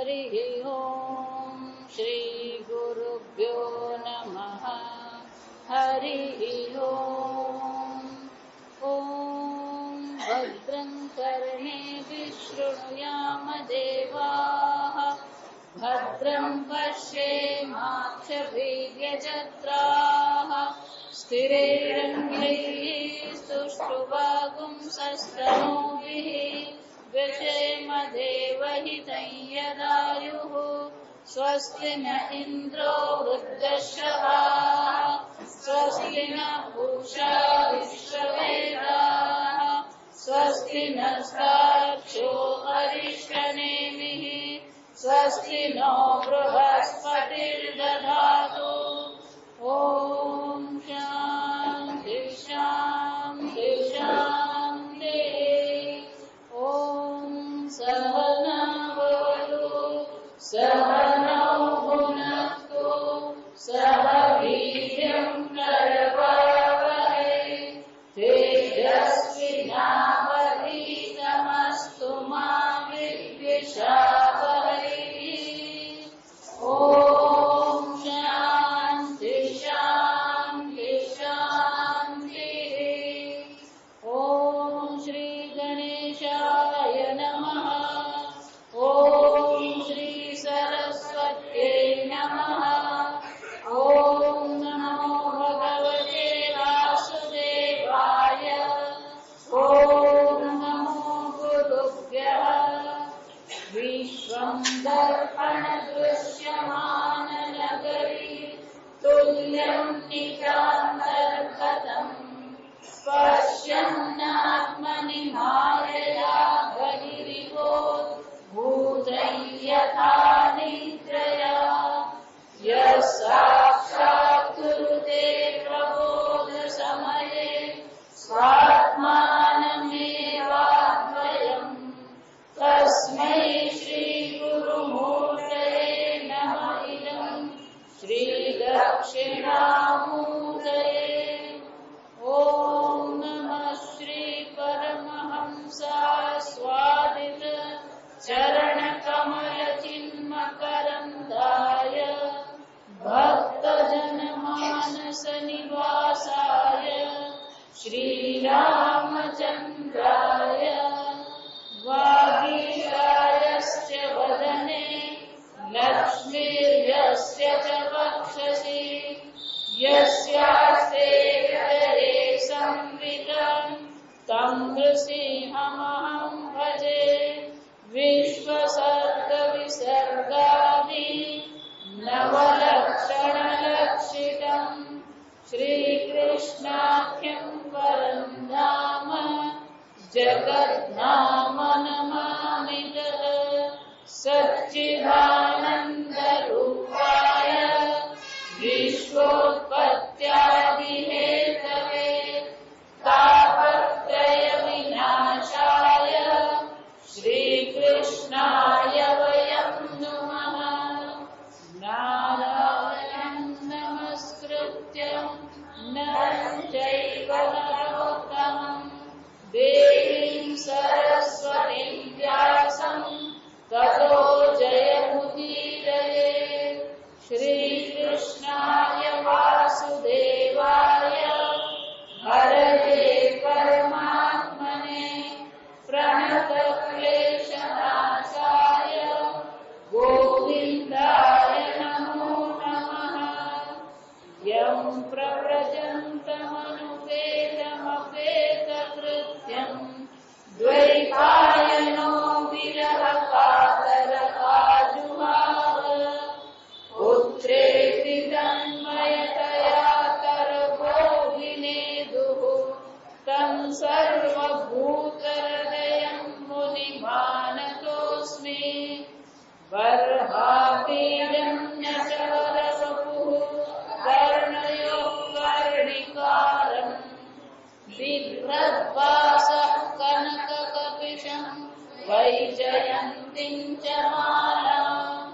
हरिः ओम् श्री गुरुभ्यो नमः हरिः ओम् ॐ भद्रं कर्णेभिः शृणुयाम देवाः भद्रं पश्येमाक्षभिर्यजत्राः स्थिरैरङ्गैः सुष्ठुवागुंसस्तनूभिः व्यशेम देवहितं यदायुः स्वस्ति न इन्द्रो वृद्धश्रवाः स्वस्ति न पूषा विश्ववेदाः स्वस्ति नस्तार्क्ष्यो अरिष्टनेमिः स्वस्ति नो बृहस्पतिर्दधातु ॐ शान्ति शान्ति शान्तिः ॐ सहनावतु सहनौ भुनक्तु सह वीर्यं करवावहै तेजस्विनावधीतमस्तु मा विद्विषावहै ॐ शान्ति शान्ति शान्तिः ॐ श्री गणेशाय नमः ॐ श्री सरस्वत्यै नमः ॐ नमो भगवते वासुदेवाय ॐ नमो गुरुभ्यः विश्वं दर्पणदृश्यमाननगरी तुल्यं नितान्तर्गतम् पश्यन्नात्मनि मायया बहिरिवोद्भूतं यथा निद्रया यः साक्षात् कुरुते प्रबोधसमये स्वात्मानमेवाद्वयम् तस्मै श्रीगुरुमूर्तये नमः इदं श्रीदक्षिणामूर्तये ॐ नमः श्रीपरमहंसास्वादित चरणकमलचिन्मकरन्दाय भक्तजनमानसनिवासाय श्रीरामचन्द्राय वागीशायस्य वदने लक्ष्मीर्यस्य च वक्षसि यस्यास्ते हृदये संवितं तं नृसिंहमहं भजे विश्वसर्गविसर्गादि नवलक्षणलक्षितम् श्रीकृष्णाख्यं परं धाम जगद्धाम नमामितः सच्चिदानन्दरूपाय विश्वोत्पत्त्यादिहेतवे तापत्रयविनाशाय श्रीकृष्णाय वयं नुमः नारायणं नमस्कृत्य नरं चैव नरोत्तमम् देवीं सरस्वतीं व्यासं ततो जयमुदीरये श्रीकृष्णाय वासुदेवाय हरये परमात्मने प्रणतक्लेशनाशाय गोविन्दाय नमो नमः यं प्रव्रजन्तमनुपेतमपेतकृत्यं द्वैपायनो विरहकातरकाजुहाव पुत्रेति तन्मयतया तरभोगिनेदुः तं सर्वभूतहृदयं मुनिमानतोऽस्मि बर्हापीडन्यचरवपुः कर्णयो कर्णिकारम् बिभ्रद्वासः कनककपिशं वैजयन्तीं च मालाम्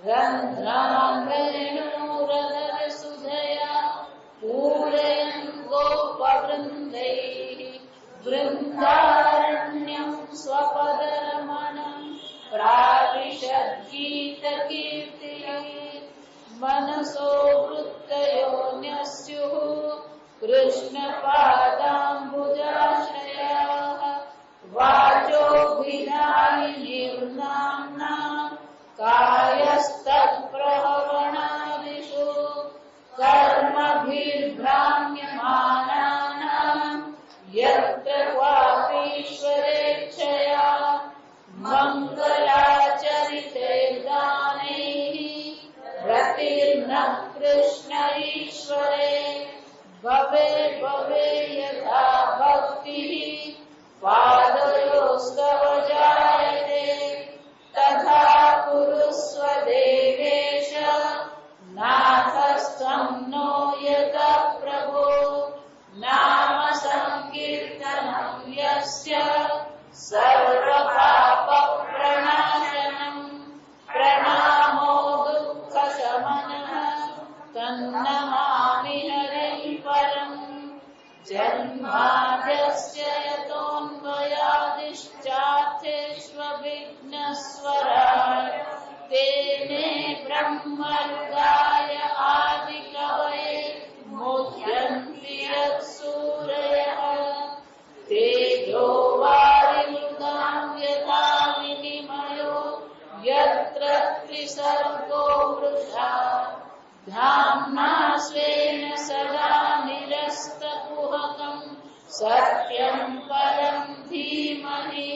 रन्ध्रान् वेणुरधरसुधया पूरयन् गोपवृन्दैः वृन्दारण्यं स्वपदरमणं प्राविश उपनिषद्गीतकीर्तिः मनसो वृत्तयोऽन्यस्युः कृष्णपादाम्बुजाश्रयाः वाचोऽभिधायिनीर्नाम्ना कायस्तत्प्रहवणादिषु कर्मभिर्भ्राम्यमाणानां यत्र क्वापीश्वरेच्छया मङ्गलाचरितैर्दानैः रतिर्न कृष्ण ईश्वरे भवे भवे यथा भक्तिः पादयोस्तव जायते तथा कुरुस्व देवेश नाथस्त्वं नो यतः प्रभो नाम संकीर्तनं यस्य सर्वपापप्रणाशनम् प्रणामो दुःखशमनः तन्नमामि हरिं परम् जन्माद्यस्य यतोऽन्वयादिश्चार्थेष्वभिघ्नस्वराट् तेने ब्रह्मरुदाय आदिकवये मुह्यन्ति यत्सूरयः तेजो वारिमृगां यथा विनिमयो यत्र त्रिसर्गो वृषा धाम्ना स्वेन सदा निरस्तकुहकं सत्यं परं धीमहि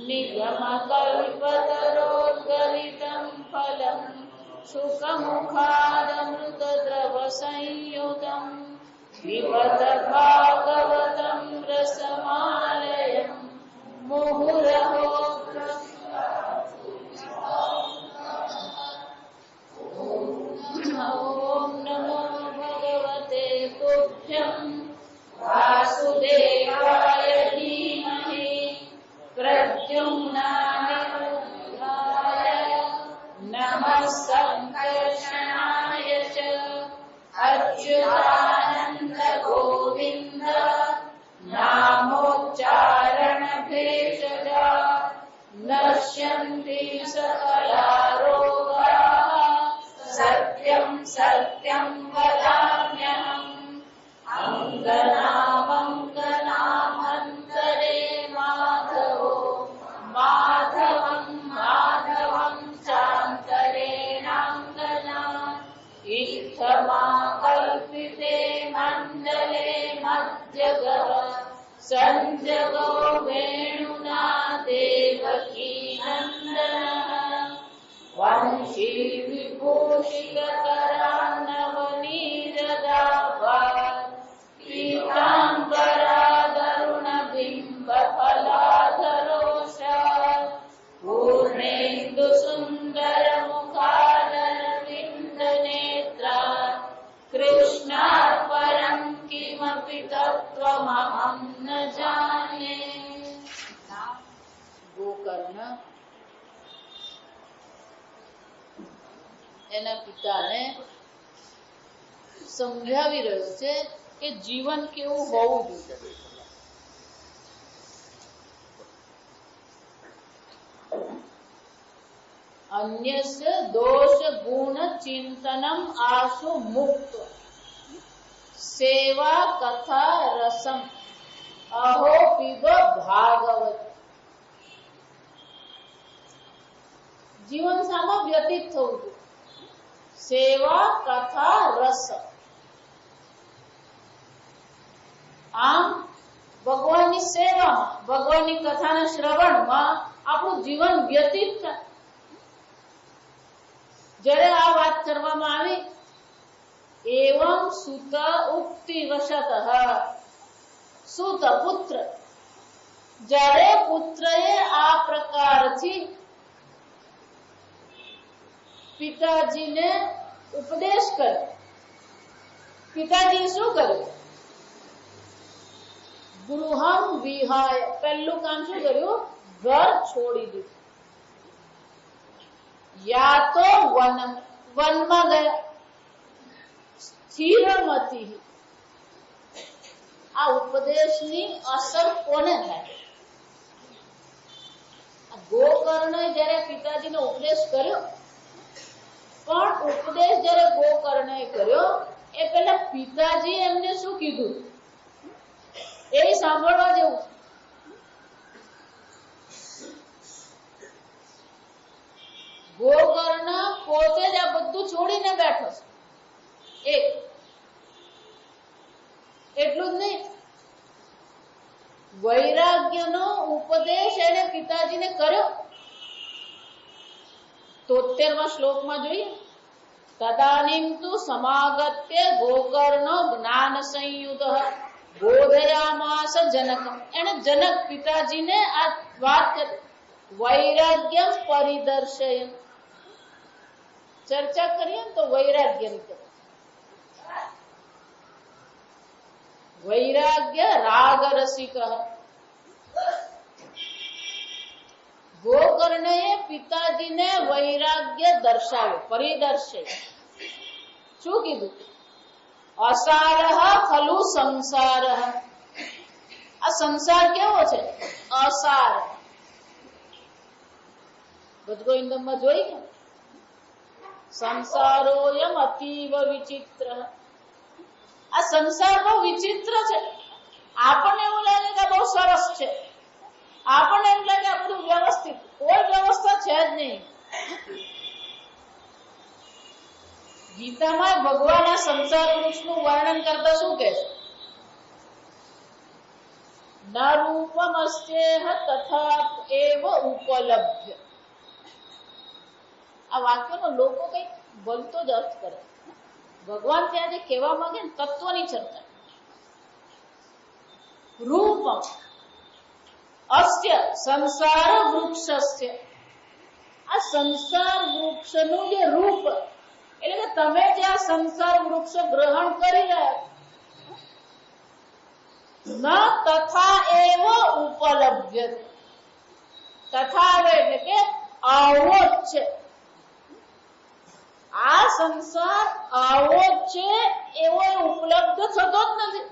निगमकल्पतरोद्गलितं फलं सुखमुखादमृतद्रवसंयुतं पिबत भागवतं रसमालयं मुहुरहो ॐ नमो भगवते तुभ्यं वासुदेवाय धीमहि प्रद्युम्नाय नमः संकर्षणाय च अच्युतानन्द गोविन्द नामोच्चारणभेषजा नश्यन्ति सकला रोगाः सत्यं सत्यं वदाम्यहम् अङ्गनामङ्गनामन्तरे माधवो माधवं माधवं चान्तरेणाङ्गना इत्थमाकल्पिते मण्डले मध्यगः सञ्जगो वेणुना देवकी नन्दनः वंशी विभूषितकरान्नवनीरदाभात् पीताम्बरादरुणबिम्बफलाधरोषात् पूर्णेन्दुसुन्दरमुखादरविन्दनेत्रात् कृष्णात् परं किमपि तत्त्वमहं न जाने। गोकर्ण એના પિતાને સમજાવી રહ્યો છે કે જીવન કેવું હોવું જોઈએ. અન્યસ્ય દોષ ગુણ ચિંતનમ આશુ મુક્ત સેવા કથા રસમ અહો પીબ ભાગવત. જીવન સામા વ્યતીત થવું જોઈએ. સેવા કથા રસ. આમ ભગવાનની સેવામાં ભગવાનની કથાના શ્રવણમાં આપણું જીવન વ્યતીત થાય. જ્યારે આ વાત કરવામાં આવી એવં સુત ઉક્તિ વશત સુત પુત્ર, જ્યારે પુત્રએ આ પ્રકારથી પિતાજીને ઉપદેશ કર્યો. પિતાજીએ શું કર્યું? ગૃહમ વિહાય, પહેલું કામ શું કર્યું? ઘર છોડી દીધું. યા તો વનમાં ગયા. સ્થિરમતી. આ ઉપદેશની અસર કોને થાય? ગોકર્ણે જયારે પિતાજીને ઉપદેશ કર્યો, પણ ઉપદેશ જયારે ગોકર્ણે કર્યો એ પેલા પિતાજી એમને શું કીધું એ સાંભળવા જેવું. ગોકર્ણ પોતે જ આ બધું છોડીને બેઠો છે. એટલું જ નહીં, વૈરાગ્યનો ઉપદેશ એને પિતાજીને કર્યો. 73મા શ્લોકમાં જોઈએ, તદાનીમ તુ સમાગત્ય ગોકર્ણો જ્ઞાન સંયુતઃ બોધયામાસ જનકમ. એને જનક પિતાજીને આ વાત કરી, વૈરાગ્ય પરિદર્શય. ચર્ચા કરીએ તો વૈરાગ્ય વૈરાગ્ય રાગ રસિક. ગોકર્ણએ પિતાજીને વૈરાગ્ય દર્શાવ્યો, પરિદર્શય. શું કીધું? અસારઃ ખલુ સંસારઃ. આ સંસાર કેવો છે? અસાર. ગજગોવિંદમમાં જોઈ કે સંસારોયમ અતીવ વિચિત્ર. આ સંસાર બહુ વિચિત્ર છે. આપણને એવું લાગે કે બહુ સરસ છે, આપણને એમ લાગે આ બધું વ્યવસ્થિત. કોઈ વ્યવસ્થા છે જ નહીં. ગીતામાં ભગવાન આ સંસાર વૃક્ષનું વર્ણન કરતા શું કહે છે? ન રૂપમસ્યેહ તથા એવ ઉપલબ્ધ. આ વાક્યનો લોકો કઈક બોલતો જ અર્થ કરે. ભગવાન ત્યાં જે કહેવા માંગે ને તત્વની ચર્ચા. રૂપ અસ્ય સંસાર વૃક્ષસ્ય. આ સંસાર વૃક્ષનું જે રૂપ, એટલે કે તમે જે આ સંસાર વૃક્ષ ગ્રહણ કરી રહ્યા ન તથા એવ ઉપલબ્ધ. તથા એટલે કે આવો જ છે. આ સંસાર આવો જ છે એવો ઉપલબ્ધ થતો જ નથી.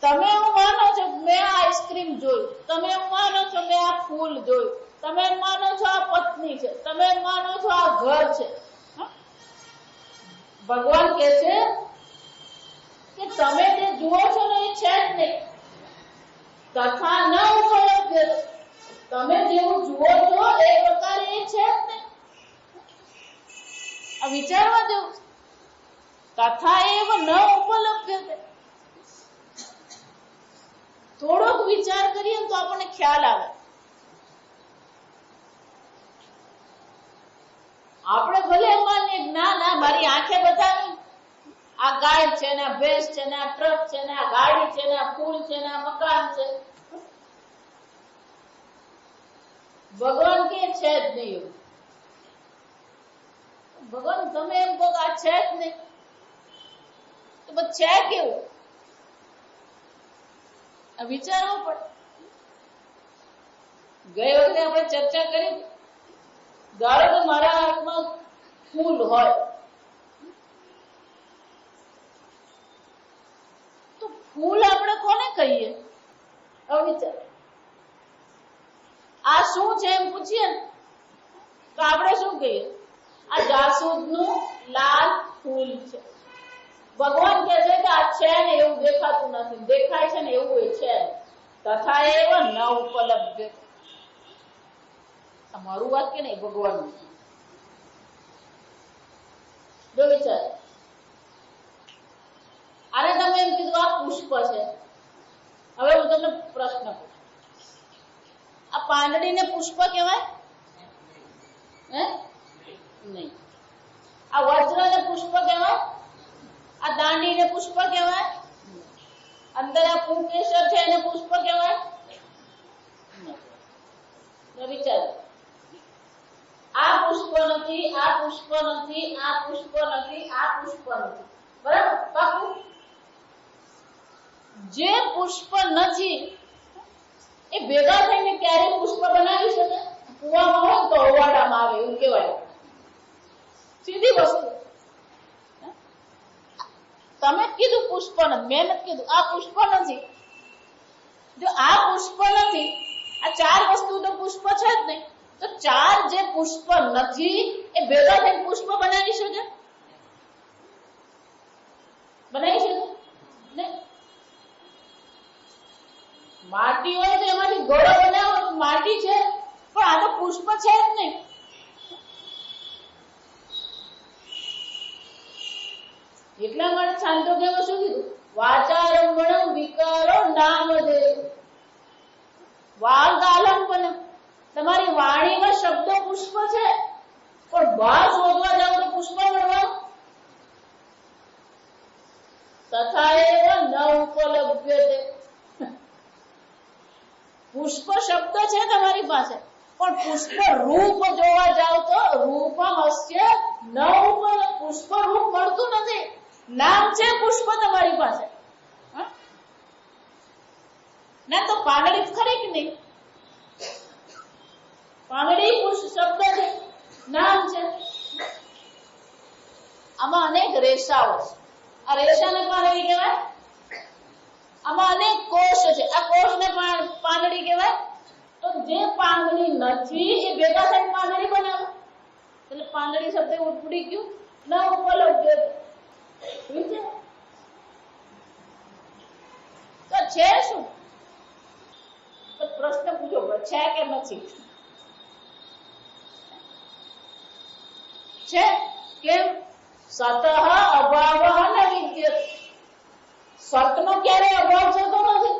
તમે એવું માનો છો મેં આ આઈસ્ક્રીમ જોયું, તમે એવું માનો છો મેં આ ફૂલ જોયું, તમે એમ માનો છો આ પત્ની છે, તમે એમ માનો છો આ ઘર છે. ભગવાન કહે છે કે તમે જે જુઓ છો ને એ છે જ નહીં. તથા ન ઉપલબ્ધ. તમે જેવું જુઓ છો એ પ્રકારે એ છે જ નહીં. આ વિચારવા જેવું. તથા એવ ન ઉપલબ્ધ. થોડોક વિચાર કરીએ તો આપણને ખ્યાલ આવે. આપણે ભલે માનીએ ના ના મારી આંખે બતાવી આ ગાય છે ને આ ભેંસ છે ને આ ટ્રક છે ને આ ગાડી છે ને આ ફૂલ છે ને આ મકાન છે. ભગવાન કે છે જ નહીં એવું. ભગવાન તમે એમ કહો આ છે જ નહીં તો બસ છે કેવું? આ વિચારવું પડે. ગઈ વખતે આપણે ચર્ચા કરી, ધારો કે મારા હાથમાં ફૂલ હોય તો ફૂલ આપણે કોને કહીએ? હવે વિચાર. આ શું છે એમ પૂછીએ ને તો આપણે શું કહીએ? આ જાસૂદનું લાલ ફૂલ છે. ભગવાન કહે છે કે આ છે ને એવું દેખાતું નથી, દેખાય છે ને એવું એ છે. તથા એવ ન ઉપલબ્ધ. અમારું વાક્ય નહીં, ભગવાનનું. જો વિચાર. આને તમે એમ કીધું આ પુષ્પ છે. હવે હું તમને પ્રશ્ન પૂછું, આ પાંદડીને પુષ્પ કહેવાય? હે? નહીં. આ વજ્રને પુષ્પ કહેવાય? આ દાંડીને પુષ્પ કહેવાય? અંદર આ પુંકેસર છે એને પુષ્પ કહેવાય? વિચાર. આ પુષ્પ નથી, આ પુષ્પ નથી, આ પુષ્પ નથી, આ પુષ્પ નથી. બરાબર? પાકું? જે પુષ્પ નથી એ ભેગા થઈને ક્યારે પુષ્પ બનાવી શકે? કુવામાં હોય તો અવાડામાં આવે એવું કહેવાય. સીધી વસ્તુ. તમે કીધું પુષ્પ નથી, મેં નથી કીધું આ પુષ્પ નથી. જો આ પુષ્પ નથી આ ચાર વસ્તુ તો પુષ્પ છે જ નહીં, તો ચાર જે પુષ્પ નથી એ ભેગા થઈને પુષ્પ બનાવી શકે? બનાવી શકે નહીં. માટી હોય તો એમાંથી ઘોડો બનાવો, માટી છે, પણ આ તો પુષ્પ છે જ નહીં. એટલા માટે છાંદોગ્યમાં શું કીધું? વાચારંભણમ વિકારો નામધેય વાગાલંબનમ. તમારી વાણીમાં શબ્દો પુષ્પ છે, પણ બહાર શોધવા જાવ તો પુષ્પ મળવાનું. તથા એવ ન ઉપલભ્યતે. પુષ્પ શબ્દ છે તમારી પાસે, પણ પુષ્પ રૂપ જોવા જાવ તો રૂપમ અસ્ય ન ઉપલભ્ય. પુષ્પ રૂપ મળતું નથી. નામ છે પુષ્પ તમારી પાસે, ના તો પાંદડી ખરી કે નહીં? પાંદડી પુષ્પ શબ્દ છે, નામ છે. આમાં અનેક રેશાઓ છે. આ રેશાને પાંદડી કહેવાય. આમાં અનેક કોષ છે, આ કોષને પાંદડી કહેવાય. તો જે પાંદડી નથી એ ભેગા થઈને પાંદડી બનાવે, એટલે પાંદડી શબ્દ ઉડી ગયું. ન ઉપલબ્ધ તો છે શું? પ્રશ્ન પૂછો, છે કે નથી? છે. કેમ? સતઃ અભાવ ન વિદ્યતે. સતનો ક્યારે અભાવ થતો નથી.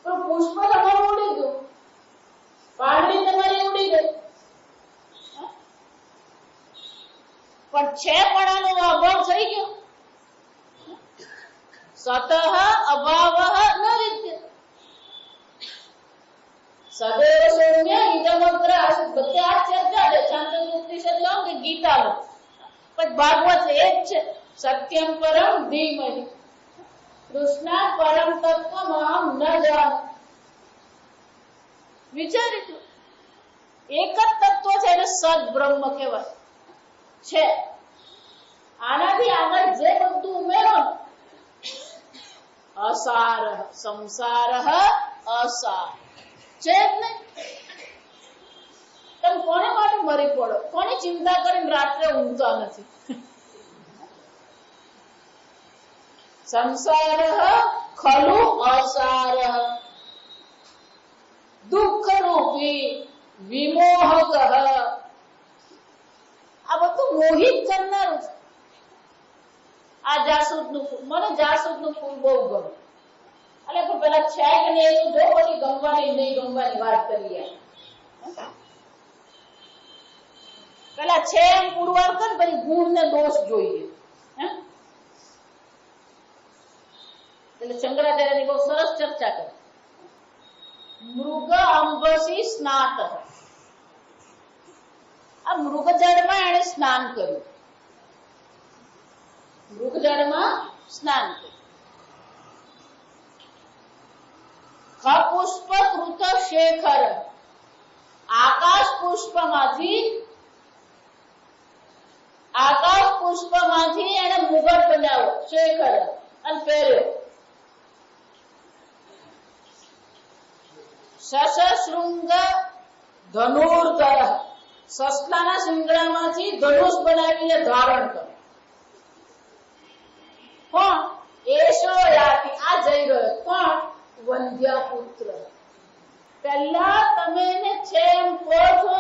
તો પુષ્પ તમારું ઉડી ગયું, પાંદડી તમારી ઉડી ગઈ, પણ છે પણ આનો અભાવ થઈ ગયો. સતઃ અભાવ ન વિદ્યતે. સદૈવ સૌમ્ય ઇદમગ્ર. બધે આ ચર્ચા છે. છાંદોગ્ય ઉપનિષદ લો કે ગીતા લો, પણ ભાગવત એ જ છે. સત્યમ પરમ ધીમહિ કૃષ્ણ પરમ તત્વમ ન જાન. વિચારી એક જ તત્વ છે એને સદ બ્રહ્મ કહેવાય છે. આનાથી આગળ જે બધું ઉમેરો, અસાર સંસાર અસાર છે જ નહીં. તમે કોને માટે મરી પડો? કોની ચિંતા કરીને રાત્રે ઊંઘતા નથી? સંસાર ખલુ અસાર દુઃખ રૂપી વિમોહક. આ બધું મોહિત કરનારું છે. આ જાસૂદ નું ફૂલ, મને જાસૂદ નું ફૂલ બહુ ગમે. એટલે પેલા છે કે નહીં એવું જો, પછી ગમવાની નહીં ગમવાની વાત કરીએ. પેલા છે એમ પુરવાર કર, પછી ગુણ ને દોષ જોઈએ. એટલે શંકરાચાર્યની બહુ સરસ ચર્ચા કરી. મૃગ અંબસી સ્નાત. આ મૃગજળમાં એને સ્નાન કર્યું. મૃગજળમાં સ્નાન કર્યું. પુષ્પ કૃત શેખર. આકાશ પુષ્પમાંથી એને મુગટ બનાવ્યો, શેખર, અને પહેર્યો. શશશૃંગ ધનુર્ધર. સસલાના શિંગડામાંથી ધનુષ બનાવીને ધારણ કરો. પણ એશો યાતિ, આ જઈ રહ્યો. પણ વંધ્યા પુત્ર. પહેલા તમે એને છે એમ કહો છો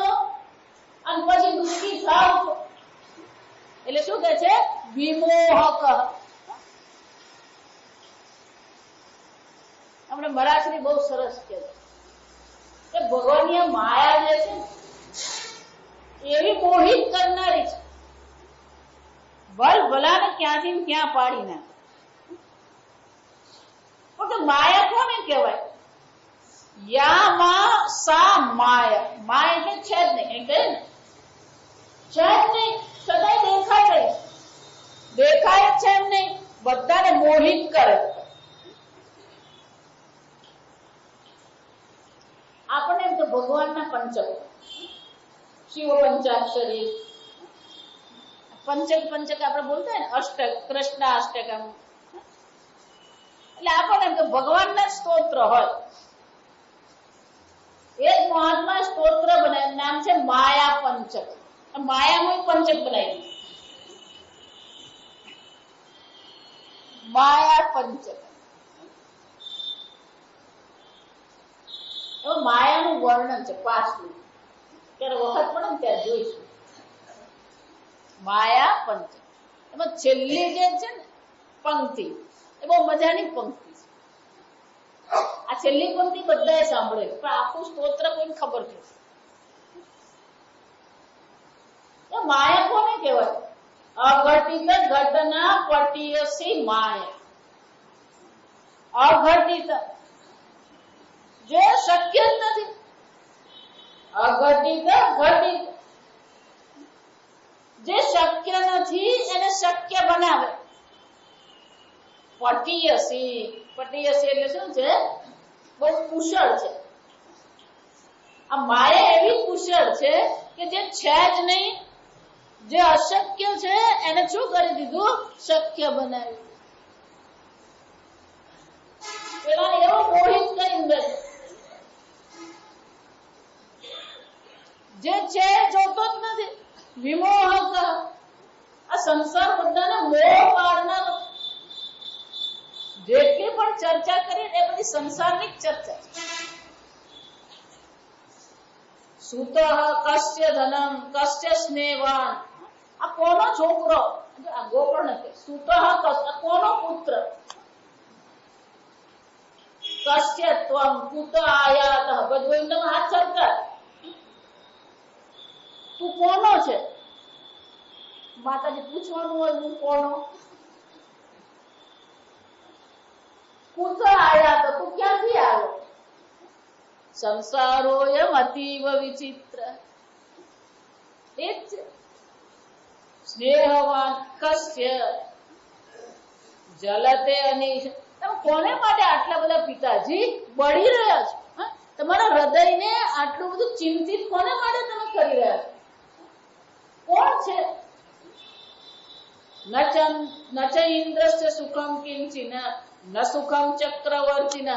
અને પછી દુઃખી થાવ છો. એટલે શું કે છે? વિમોહક. આપણે મરાઠી બહુ સરસ કે છે, ભગવાનની માયા જે છે એવી મોહિત કરનારી છે. ભલ ભલાને ક્યાંથી ક્યાં પાડી નાખે. પણ માયા કોને કહેવાય? યામાં સા માયા. માયા એટલે છે જ નહીં, કહે ને છે જ નહીં, સદાય દેખાય રહી. દેખાય જ છે એમ નહીં, બધાને મોહિત કરે. આપણને એમ તો ભગવાનના પંચક, શિવ પંચાક્ષરી, પંચક આપણે બોલતા ને, અષ્ટક, કૃષ્ણ અષ્ટકમ. એટલે આપણને એમ તો ભગવાનના સ્તોત્ર હોય. એક મહાત્મા સ્તોત્ર બનાવ્યું, નામ છે માયા પંચક. માયાનું પંચક બનાવ્યું, માયા પંચક. એમાં માયાનું વર્ણન છે પાછું, ત્યારે વખત પડે ને ત્યારે જોઈશું. માયા પંચક. એમાં છેલ્લી જે છે ને પંક્તિ એ બહુ મજાની પંક્તિ છે. આ છેલ્લી પંક્તિ બધાએ સાંભળે, પણ આખું સ્તોત્ર કોઈને ખબર છે. માયા કોને કહેવાય? અઘટિત ઘટના પટીયસી માયા. અઘટિત જે શક્ય જ નથી, અઘટિત ઘટિત જે શક્ય નથી એને શક્ય બનાવે. પટીયસી, પટીયસી એટલે શું છે? બહુ કુશળ છે. આ માયા એવી કુશળ છે કે જે છે જ નહીં, જે અશક્ય છે એને શું કરી દીધું? શક્ય બનાવ્યું. પેલા એવો મોહિત કરીને બેઠો, જે છે જોતો જ નથી. વિમોહક, આ સંસાર બધાને મોહ પાડનારો. જેટલી પણ ચર્ચા કરી એ બધી સંસારની ચર્ચા છે. સુતઃ કસ્ય ધનમ કસ્ય સ્નેહવાન. આ કોનો છોકરો? આ ગોકર્ણ કે સુતઃ કસ્ય, કોનો પુત્ર? કસ્ય ત્વમ કુત આયાતઃ. બધું હાથ સરકાર, તું કોનો છે? માતાજી પૂછવાનું હોય, હું કોનો? કુત આયાત, તું ક્યાંથી આવ્યો? સંસારોયમ અતીવ વિચિત્ર. એ જ સ્નેહવાન કસ્ય જલતે અનિશ. તમે કોને માટે આટલા બધા પિતાજી બળી રહ્યા છો? તમારા હૃદયને આટલું બધું ચિંતિત કોને માટે તમે કરી રહ્યા છો? કોણ છે? નચ ઇન્દ્રસ્ય સુખમ કિંચિન ન સુખમ ચક્રવર્તિનઃ.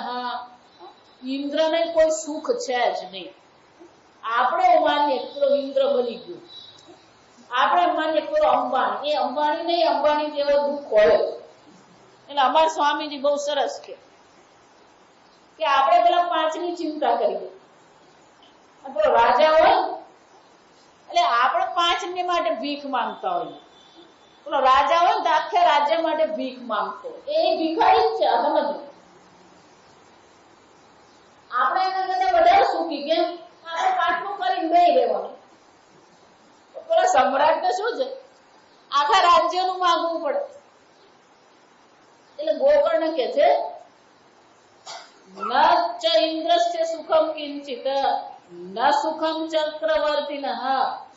ઇન્દ્રને કોઈ સુખ છે જ નહીં. આપણે માનીએ પેલો ઇન્દ્ર બની ગયો, આપણે માનીએ પેલો અંબાણી. એ અંબાણી નહીં, અંબાણી જેવો દુઃખ હોય. એટલે અમારા સ્વામીજી બહુ સરસ કે આપણે પેલા 5ની ચિંતા કરીએ. પેલો રાજા હોય એટલે આપણે 5 માટે ભીખ માંગતા હોઈએ. પેલો રાજા હોય ને તો આખા રાજ્ય માટે ભીખ માંગતો. એ ભિખારી જ છે. સમજો, આપણે એના કરતા વધારે સુખી. કેમ? આપણે પાટલું કરીને બેહી રહેવાનું. પેલા સમ્રાટને શું છે? આખા રાજ્યનું માંગવું પડે. એટલે ગોકર્ણ કે છે ન ચ ઇન્દ્રસ્ય સુખમ કિંચિત ન સુખમ ચક્રવર્તિનઃ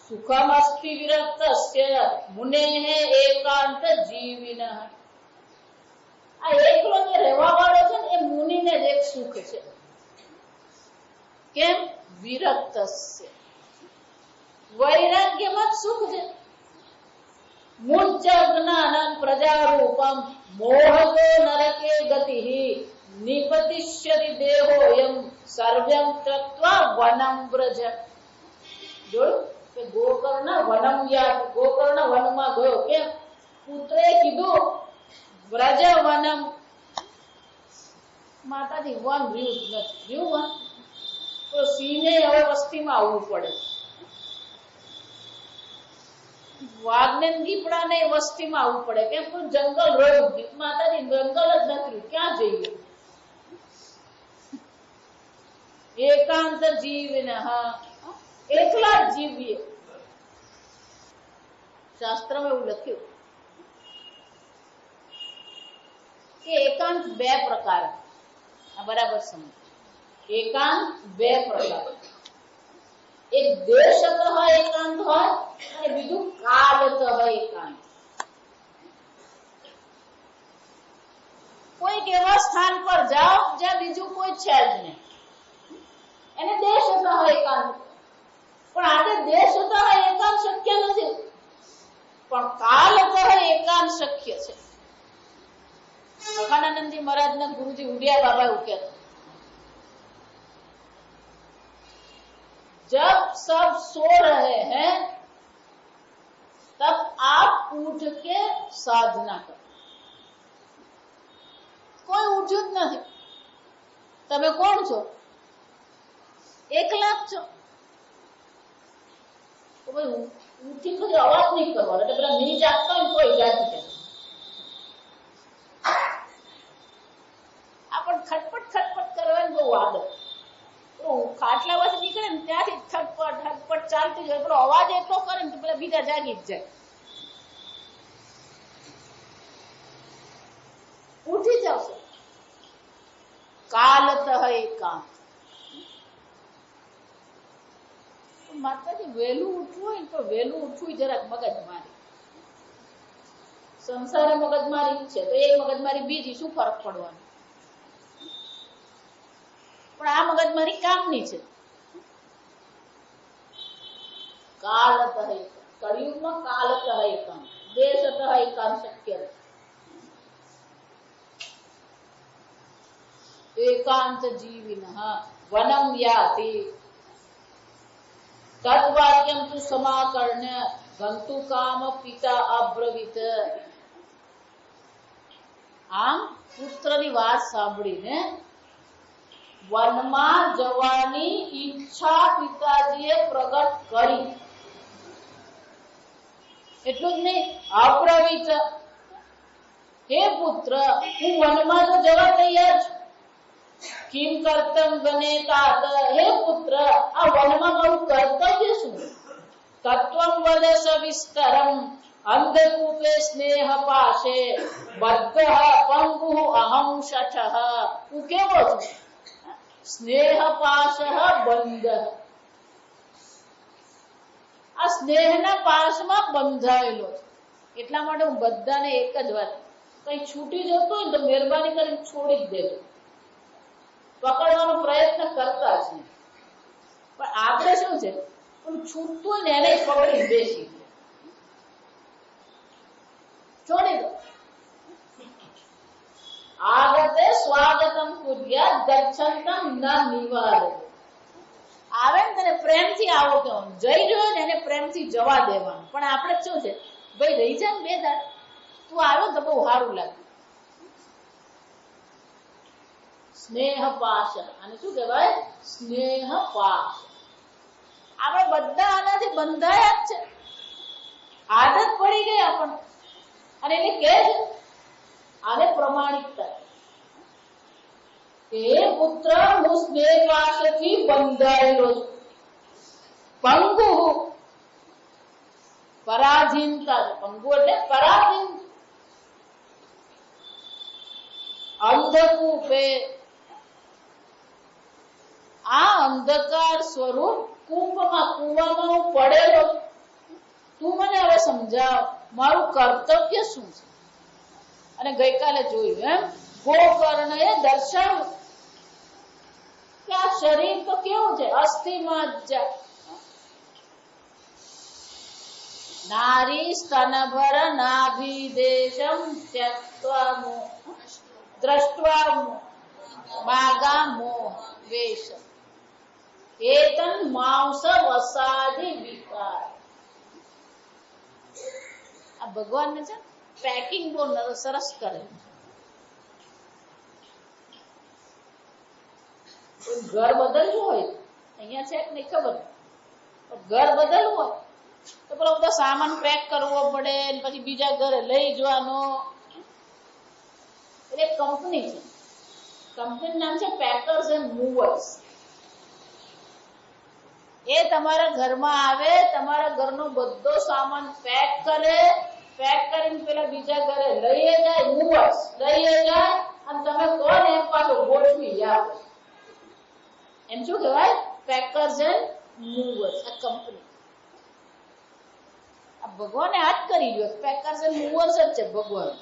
સુખમ અસ્તિ વિરક્તસ્ય મુનેઃ એકાંત જીવિનઃ. આ એકલો જે રહેવા વાળો છે ને એ મુનિને જ એક સુખ છે. કેમ? વિરક્તસ્ય, વૈરાગ્યમાં સુખ છે. મુચ્ચ જ્ઞાનં પ્રજારૂપમ મોહતો નરકે ગતિઃ નિપતિષ્યતિ દેહોયમ સર્વં ત્યક્ત્વા વનમ વ્રજ. જોયું કે ગોકર્ણ વનમ યાત. ગોકર્ણ વનમાં ગયો. કેમ? પુત્રે કીધું વ્રજ વનમ. માતાજી વન રહ્યું જ નથી. રહ્યું વન તો સિંહને હવે વસ્તીમાં આવવું પડે. વાઘને દીપડાને વસ્તીમાં આવવું પડે. કેમ? કોઈ જંગલ રહ્યું. માતાજી જંગલ જ નથી, ક્યાં જઈએ? એકાંત જીવન. હા, એકલા જ જીવીએ. શાસ્ત્રમાં એવું લખ્યું કે એકાંત 2 પ્રકાર. બરાબર સમજ. એકાંત 2 પ્રકાર. એક દેશતઃ એકાંત હોય અને બીજું કાલતઃ એકાંત. કોઈક એવા સ્થાન પર જાઓ જ્યાં બીજું કોઈ છે જ નહીં, એને દેશતઃ એકાંત. પણ આજે દેશતઃ એકાંત શક્ય નથી, પણ કાલતઃ એકાંત શક્ય છે. અખાનંદજી મહારાજના ગુરુજી ઉડિયા બાબા એવું કહેતા सब सो रहे हैं तब आप उठ के साधना करो. કોઈ ઉઠ્યું જ નથી. તમે કોણ છો? એકલા જ છો. તો ભાઈ ઉઠી પછી અવાજ નહીં કરવાનો, એટલે પેલા નહીં જાગતા હોય કોઈ જાગી જાય. આપણ ખટપટ ખટપટ કરવાની બહુ આદત. તો ખાટલામાંથી નીકળે ને ત્યાંથી ખટપટ ખટપટ ચાલતી જાય, પેલો અવાજ એટલો કરે ને તો પેલા બીજા જાગી જ જાય. ઉઠી જાવશો. કાલત એકાંત. માતાજી વહેલું ઉઠવું હોય તો વહેલું ઉઠવું જરાક મગજમારી. સંસારે મગજમારી છે તો એક મગજમારી બીજી, શું ફરક પડવાનો? પણ આ મગજમારી કામની છે. કાલત કળિયુગમાં કાલત એકાંત, દેશત એકાંત શક્ય નથી. एकांत जीविनः वनम याति तद्वाक्यम तु समाकर्ण्य गंतु काम पिता अब्रवीत. આમ પુત્રની વાત સાંભળીને વનમાં જવાની ઈચ્છા પિતાજીએ પ્રગટ કરી. એટલું જ નહીં, અબ્રવીત, હે પુત્ર, હું વનમાં તો જવા તૈયાર છું. કિમ કર્તવ્યમ બને તાત, હે પુત્ર, આ વનમાં મારું કર્તવ્ય શું? તત્વમ વદ સવિસ્તરમ અંધકૂપે સ્નેહ પાશે બદ્ધઃ પંગુઃ અહં શઠઃ. હું કેવો છું? સ્નેહ પાશઃ બંધઃ. આ સ્નેહના પાશમાં બંધાયેલો છે. એટલા માટે હું બધાને એક જ વાત, કઈ છૂટી જતું હોય તો મહેરબાની કરીને છોડી જ દેજો. પકડવાનો પ્રયત્ન કરતા જ નહીં. પણ આપણે શું છે, છૂટતું ને એને પકડી બેસી છોડી દો. આગતે સ્વાગતમ કુર્યાત ગચ્છન્તમ ન નિવારયે. આવે ને તેને પ્રેમથી આવો કહેવાનું, જઈ રહ્યો ને એને પ્રેમથી જવા દેવાનું. પણ આપણે શું છે, ભાઈ રહી જા બે દાડ, તું આવ્યો તો બહુ સારું લાગે. સ્નેહ પાશ, અને શું કહેવાય? સ્નેહ પાશ. આપણે બધા આનાથી બંધાયા જ છે, આદત પડી ગઈ આપણને. અને એટલે કે આને પ્રમાણિકતા. હે પુત્ર, હું સ્નેહ પાશથી બંધાયેલો છું. પંગુ, પરાધીનતા. પંગુ એટલે પરાધીન. અંધકૂપે, આ અંધકાર સ્વરૂપ કુંભમાં, કુવામાં હું પડેલો. તું મને હવે સમજાવ, મારું કર્તવ્ય શું છે? અને ગઈકાલે જોયું એમ ગોકર્ણએ દર્શાવ્યું કે આ શરીર તો કેવું છે, અસ્થિમાં જ. નારી સ્તનભર નાભિદેશમ ત્યક્ત્વા દ્રષ્ટ્વા માગા મોહ વેશ એતન માંસ વસાદિ વિકાર. આ ભગવાનને છે પેકિંગ બહુ સરસ કરે. ઘર બદલવું હોય, અહીંયા છે કે નહીં ખબર, ઘર બદલવું હોય તો પેલો બધો સામાન પેક કરવો પડે, પછી બીજા ઘરે લઈ જવાનો. એટલે કંપની છે, કંપનીનું નામ છે પેકર્સ એન્ડ મૂવર્સ. એ તમારા ઘરમાં આવે, તમારા ઘરનો બધો સામાન પેક કરે, પેક કરીને પેલા બીજા ઘરે લઈએ જાય, મૂવર્સ લઈએ જાય, અને તમે કોણ એમ પાછો ગોઠવી જાવ. એમ શું કહેવાય? Packers and movers. આ કંપની, આ ભગવાને આ જ કરી ગયો. પેકર્સ એન્ડ મૂવર્સ જ છે ભગવાન.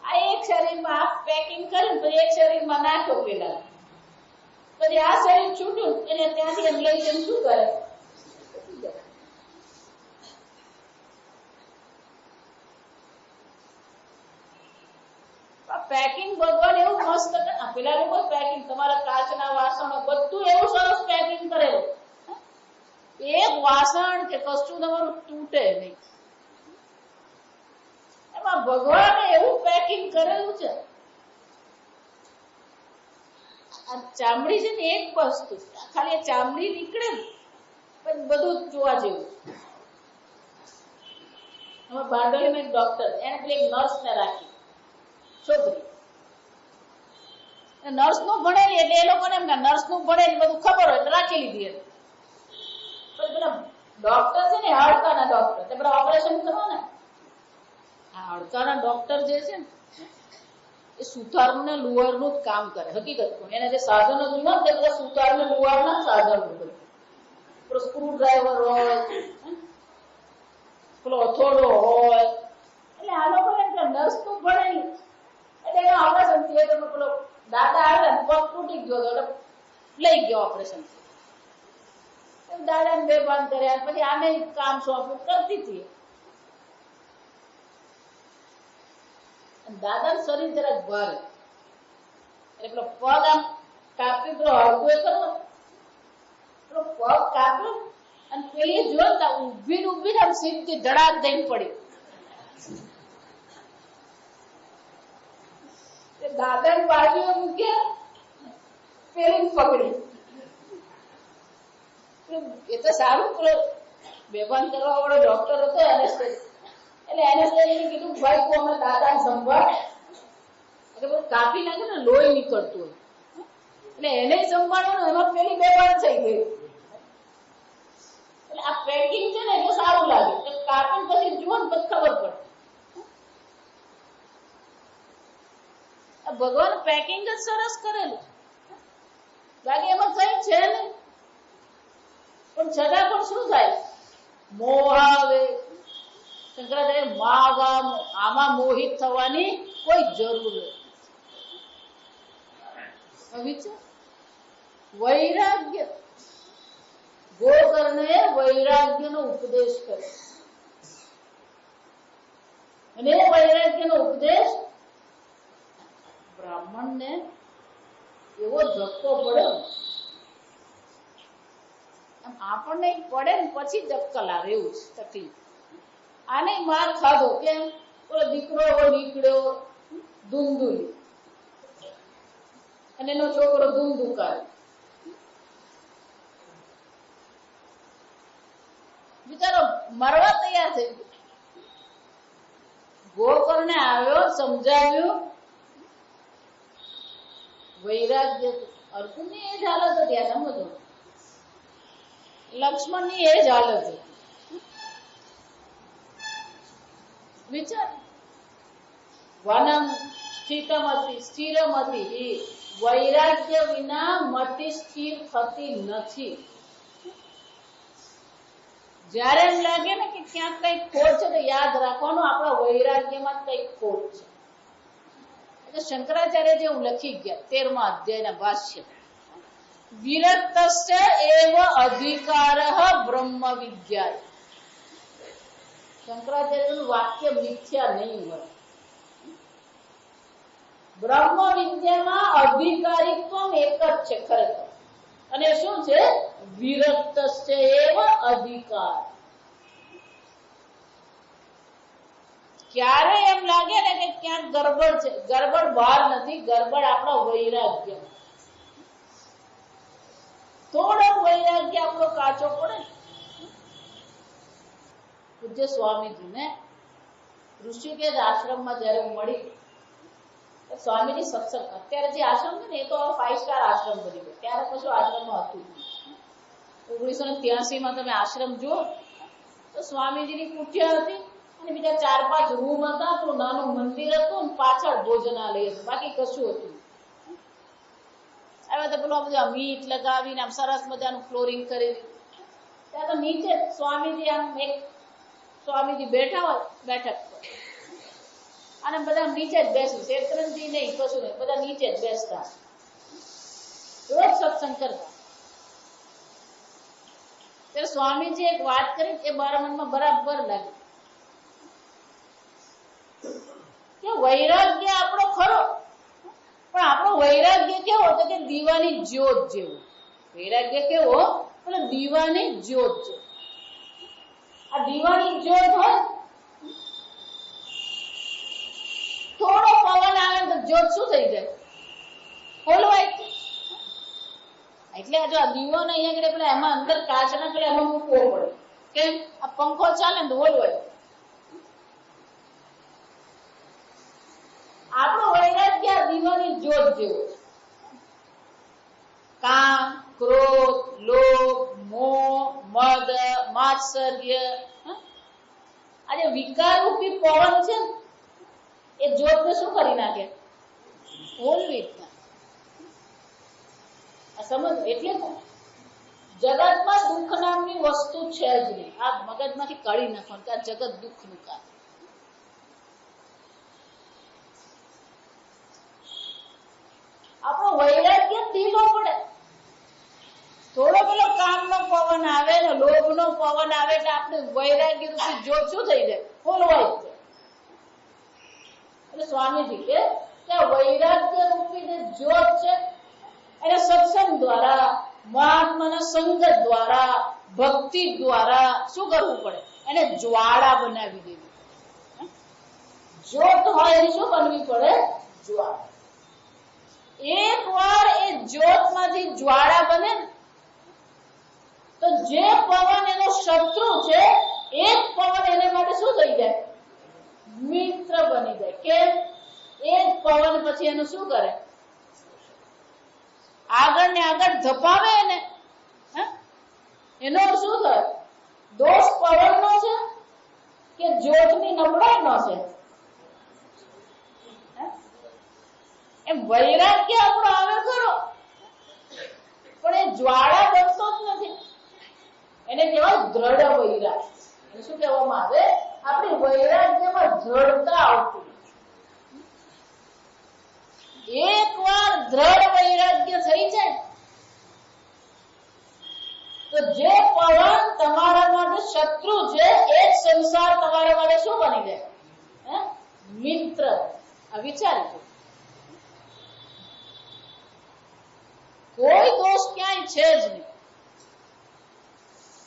આ એક શરીરમાં આ પેકિંગ કરીને પછી એક શરીરમાં નાખો પેલા, પછી આ શરીર છૂટ્યું એટલે ત્યાંથી એમ લઈ જઈને શું કરે? પેકિંગ ભગવાન એવું મસ્ત કરે. પેલા લોકો પેકિંગ તમારા કાચ વાસણ કે કશું તમારું તૂટે નહીં. એમાં ભગવાને એવું પેકિંગ કરેલું છે. આ ચામડી છે ને એક વસ્તુ, ખાલી ચામડી નીકળે ને પણ બધું જોવા જેવું. હવે બારડોલીમાં એક ડોક્ટર, એને પેલી એક નર્સ ને રાખી, છોકરી નર્સ નું ભણેલી, એટલે એ લોકોને એમ કે નર્સ નું ભણેલી બધું ખબર હોય એટલે રાખી લીધી હતી. પણ પેલા ડોક્ટર છે ને હાડકાના ડોક્ટર, તે પેલા ઓપરેશન કરવા ને, આ હાડકાના ડોક્ટર જે છે ને એ સુથારનું ને લુહારનું જ કામ કરે. હકીકત એને જે સાધનો જોવા ને તે બધા સુથાર ને લુહારના સાધનો બધું, પેલો સ્ક્રૂ ડ્રાઈવર હોય, પેલો હથોડો હોય, એટલે આ લોકો નર્સ નું ભણેલી એટલે એનો ઓપરેશન થિયેટરમાં પેલો દાદા આવ્યા પગ તૂટી ગયો એટલે લઈ ગયો ઓપરેશન. દાદાને બે બંધ કર્યા, પછી આને કામ સોંપ્યું, કરતી હતી. દાદાનું શરીર જરાક ભારે એટલે પગ આમ કાપી પેલો હળકું એ કરો, પેલો પગ કાપ્યો અને પેલી જોતા ઉભી ઉભી આમ સીધી ધડાક દઈને પડી. દાદાની બાજુએ મૂક્યા, પેલી પકડી. એ તો સારું પેલો બેભાન કરવા વાળો ડોક્ટર હતો એટલે એને કીધું ભાઈ તું અમે દાદાને સંભાળ, એટલે બધું કાપી નાખ્યું ને લોહી નીકળતું એટલે એને સંભાળવાનું, એમાં પેલી બેભાન થઈ ગઈ. એટલે આ પેકિંગ છે ને એટલે સારું લાગે, કાપીને પછી જુઓ ને પછી ખબર પડે. ભગવાન પેકિંગ જ સરસ કરેલું, બાકી એમાં કઈ છે ને. પણ છતાં પણ શું થાય, મોહ આવે. શંકરાચાર્ય આમાં મોહિત થવાની કોઈ જરૂર નથી. વૈરાગ્ય, ગોકર્ણે વૈરાગ્ય નો ઉપદેશ કરે અને એ વૈરાગ્ય નો ઉપદેશ બ્રાહ્મણ ને એવો ધક્કો પડ્યો, આપણને પડે ને પછી ધક્કલ આવે એવું જ તકલીફ. આને માર ખાધો કેમ, ઓલો દીકરો એવો નીકળ્યો ધૂમધૂલી અને એનો છોકરો ધૂમધૂકાર, બિચારો મરવા તૈયાર થઈ ગયો. ગોકર્ણે આવ્યો, સમજાવ્યું, વૈરાગ્ય. અર્જુન ની એ જ હાલત હતી, આ સમજો, લક્ષ્મણ ની એ જ હાલત હતી. વિચાર, વનમ સ્થિરમતી, વૈરાગ્ય વિના મતિ સ્થિર થતી નથી. જયારે એમ લાગે ને કે ક્યાંક કઈક ખોટ છે તો યાદ રાખવાનું આપણા વૈરાગ્યમાં કઈક ખોટ છે. એટલે શંકરાચાર્ય જે હું લખી ગયા 13મા અધ્યાયના ભાષ્ય, વિરક્તસ્ય એવ અધિકારઃ બ્રહ્મ વિદ્યા. શંકરાચાર્યનું વાક્ય મિથ્યા નહીં હોય. બ્રહ્મ વિદ્યામાં અધિકારીત્વ એક જ છે ખરેખર, અને શું છે, વિરક્તસ્ય એવ અધિકાર. ક્યારે એમ લાગે ને કે ક્યાંક ગરબડ છે, ગરબડ બહાર નથી, ગરબડ આપણા વૈરાગ્ય. થોડો વૈરાગ્ય આપણો કાચો પડે. પૂજ્ય સ્વામીજી ને ઋષિકેશ આશ્રમમાં જયારે મળી, સ્વામીજી સત્સંગ, અત્યારે જે આશ્રમ છે ને એ તો 5 સ્ટાર આશ્રમ બની ગયો, ત્યારે કશું આશ્રમમાં હતું. 1983માં તમે આશ્રમ જુઓ તો સ્વામીજીની કુટિયા હતી અને બીજા 4-5 રૂમ હતા, તો નાનું મંદિર હતું અને પાછળ ભોજનાલય હતું, બાકી કશું હતું. હવે તો પેલો બધા મીટ લગાવીને આમ સરસ મજાનું ફ્લોરિંગ કરી દીધું. ત્યાં તો નીચે સ્વામીજી આમ એક સ્વામીજી બેઠા હોય બેઠક પર, અને બધા નીચે જ બેસવું, શેત્રંજી નહીં, કશું નહીં, બધા નીચે જ બેસતા, રોજ સત્સંગ કરતા. ત્યારે સ્વામીજી એક વાત કરી, એ મારા મનમાં બરાબર લાગી કે વૈરાગ્ય આપણો ખરો, પણ આપણો વૈરાગ્ય કેવો તો કે દીવાની જ્યોત જેવું. વૈરાગ્ય કેવો, એટલે દીવાની જ્યોત જેવું. આ દીવાની જ્યોત હોય, થોડો પવન આવે તો જ્યોત શું થઈ જાય? ખોલવાય. એટલે જો આ દીવો ને અહીંયા આગળ પેલા એમાં અંદર કાચ ના પેલા એમાં મૂકવો પડે. કેમ? આ પંખો ચાલે ને તો ખોલવાય. આપણો વૈરાગ્ય દીવાની જ્યોત જેવો. કામ, ક્રોધ, લોભ, મોહ, મદ, માત્સર્ય, આ જે વિકાર રૂપી પવન છે ને એ જ્યોતને શું કરી નાખે? ઓલવી સમજ. એટલે જગતમાં દુઃખ નામની વસ્તુ છે જ નહીં. આ મગજમાંથી કાઢી નાખવાનું કે આ જગત દુઃખનું કારણ. આપણો વૈરાગ્ય ઢીલો પડે. થોડો પેલો કામનો પવન આવે ને લોભનો પવન આવે એટલે આપણે વૈરાગ્ય રૂપી જ્યોત શું થઈ જાય? ખોલવાય જાય. એટલે સ્વામીજી કે વૈરાગ્ય રૂપી જે જ્યોત છે એને સત્સંગ દ્વારા, મહાત્માના સંગત દ્વારા, ભક્તિ દ્વારા શું કરવું પડે? એને જ્વાળા બનાવી દેવી. જ્યોત હોય એની શું બનવી પડે? જ્વાળા. એક વાર એ જ્યોતમાંથી જ્વાળા બને તો જે પવન એનો શત્રુ છે એક પવન એને માટે શું થઈ જાય? મિત્ર બની જાય. કેમ? એક પવન પછી એનું શું કરે? આગળ ને આગળ ધપાવે એને. એનો શું થાય? દોષ પવનનો છે કે જ્યોતની નબળાઈનો છે? એમ વૈરાગ્ય આપણો આવે ખરો પણ એ જ્વાળા બનતો જ નથી. એને કહેવાય દ્રઢ વૈરાગ્ય. એને શું કહેવામાં આવે? આપણી વૈરાગ્યમાં દ્રઢતા આવતી. એક વાર દ્રઢ વૈરાગ્ય થઈ જાય તો જે પવન તમારા માટે શત્રુ છે એ જ સંસાર તમારા માટે શું બની જાય? મિત્ર. આ વિચારી કોઈ દોષ ક્યાંય છે જ નહીં.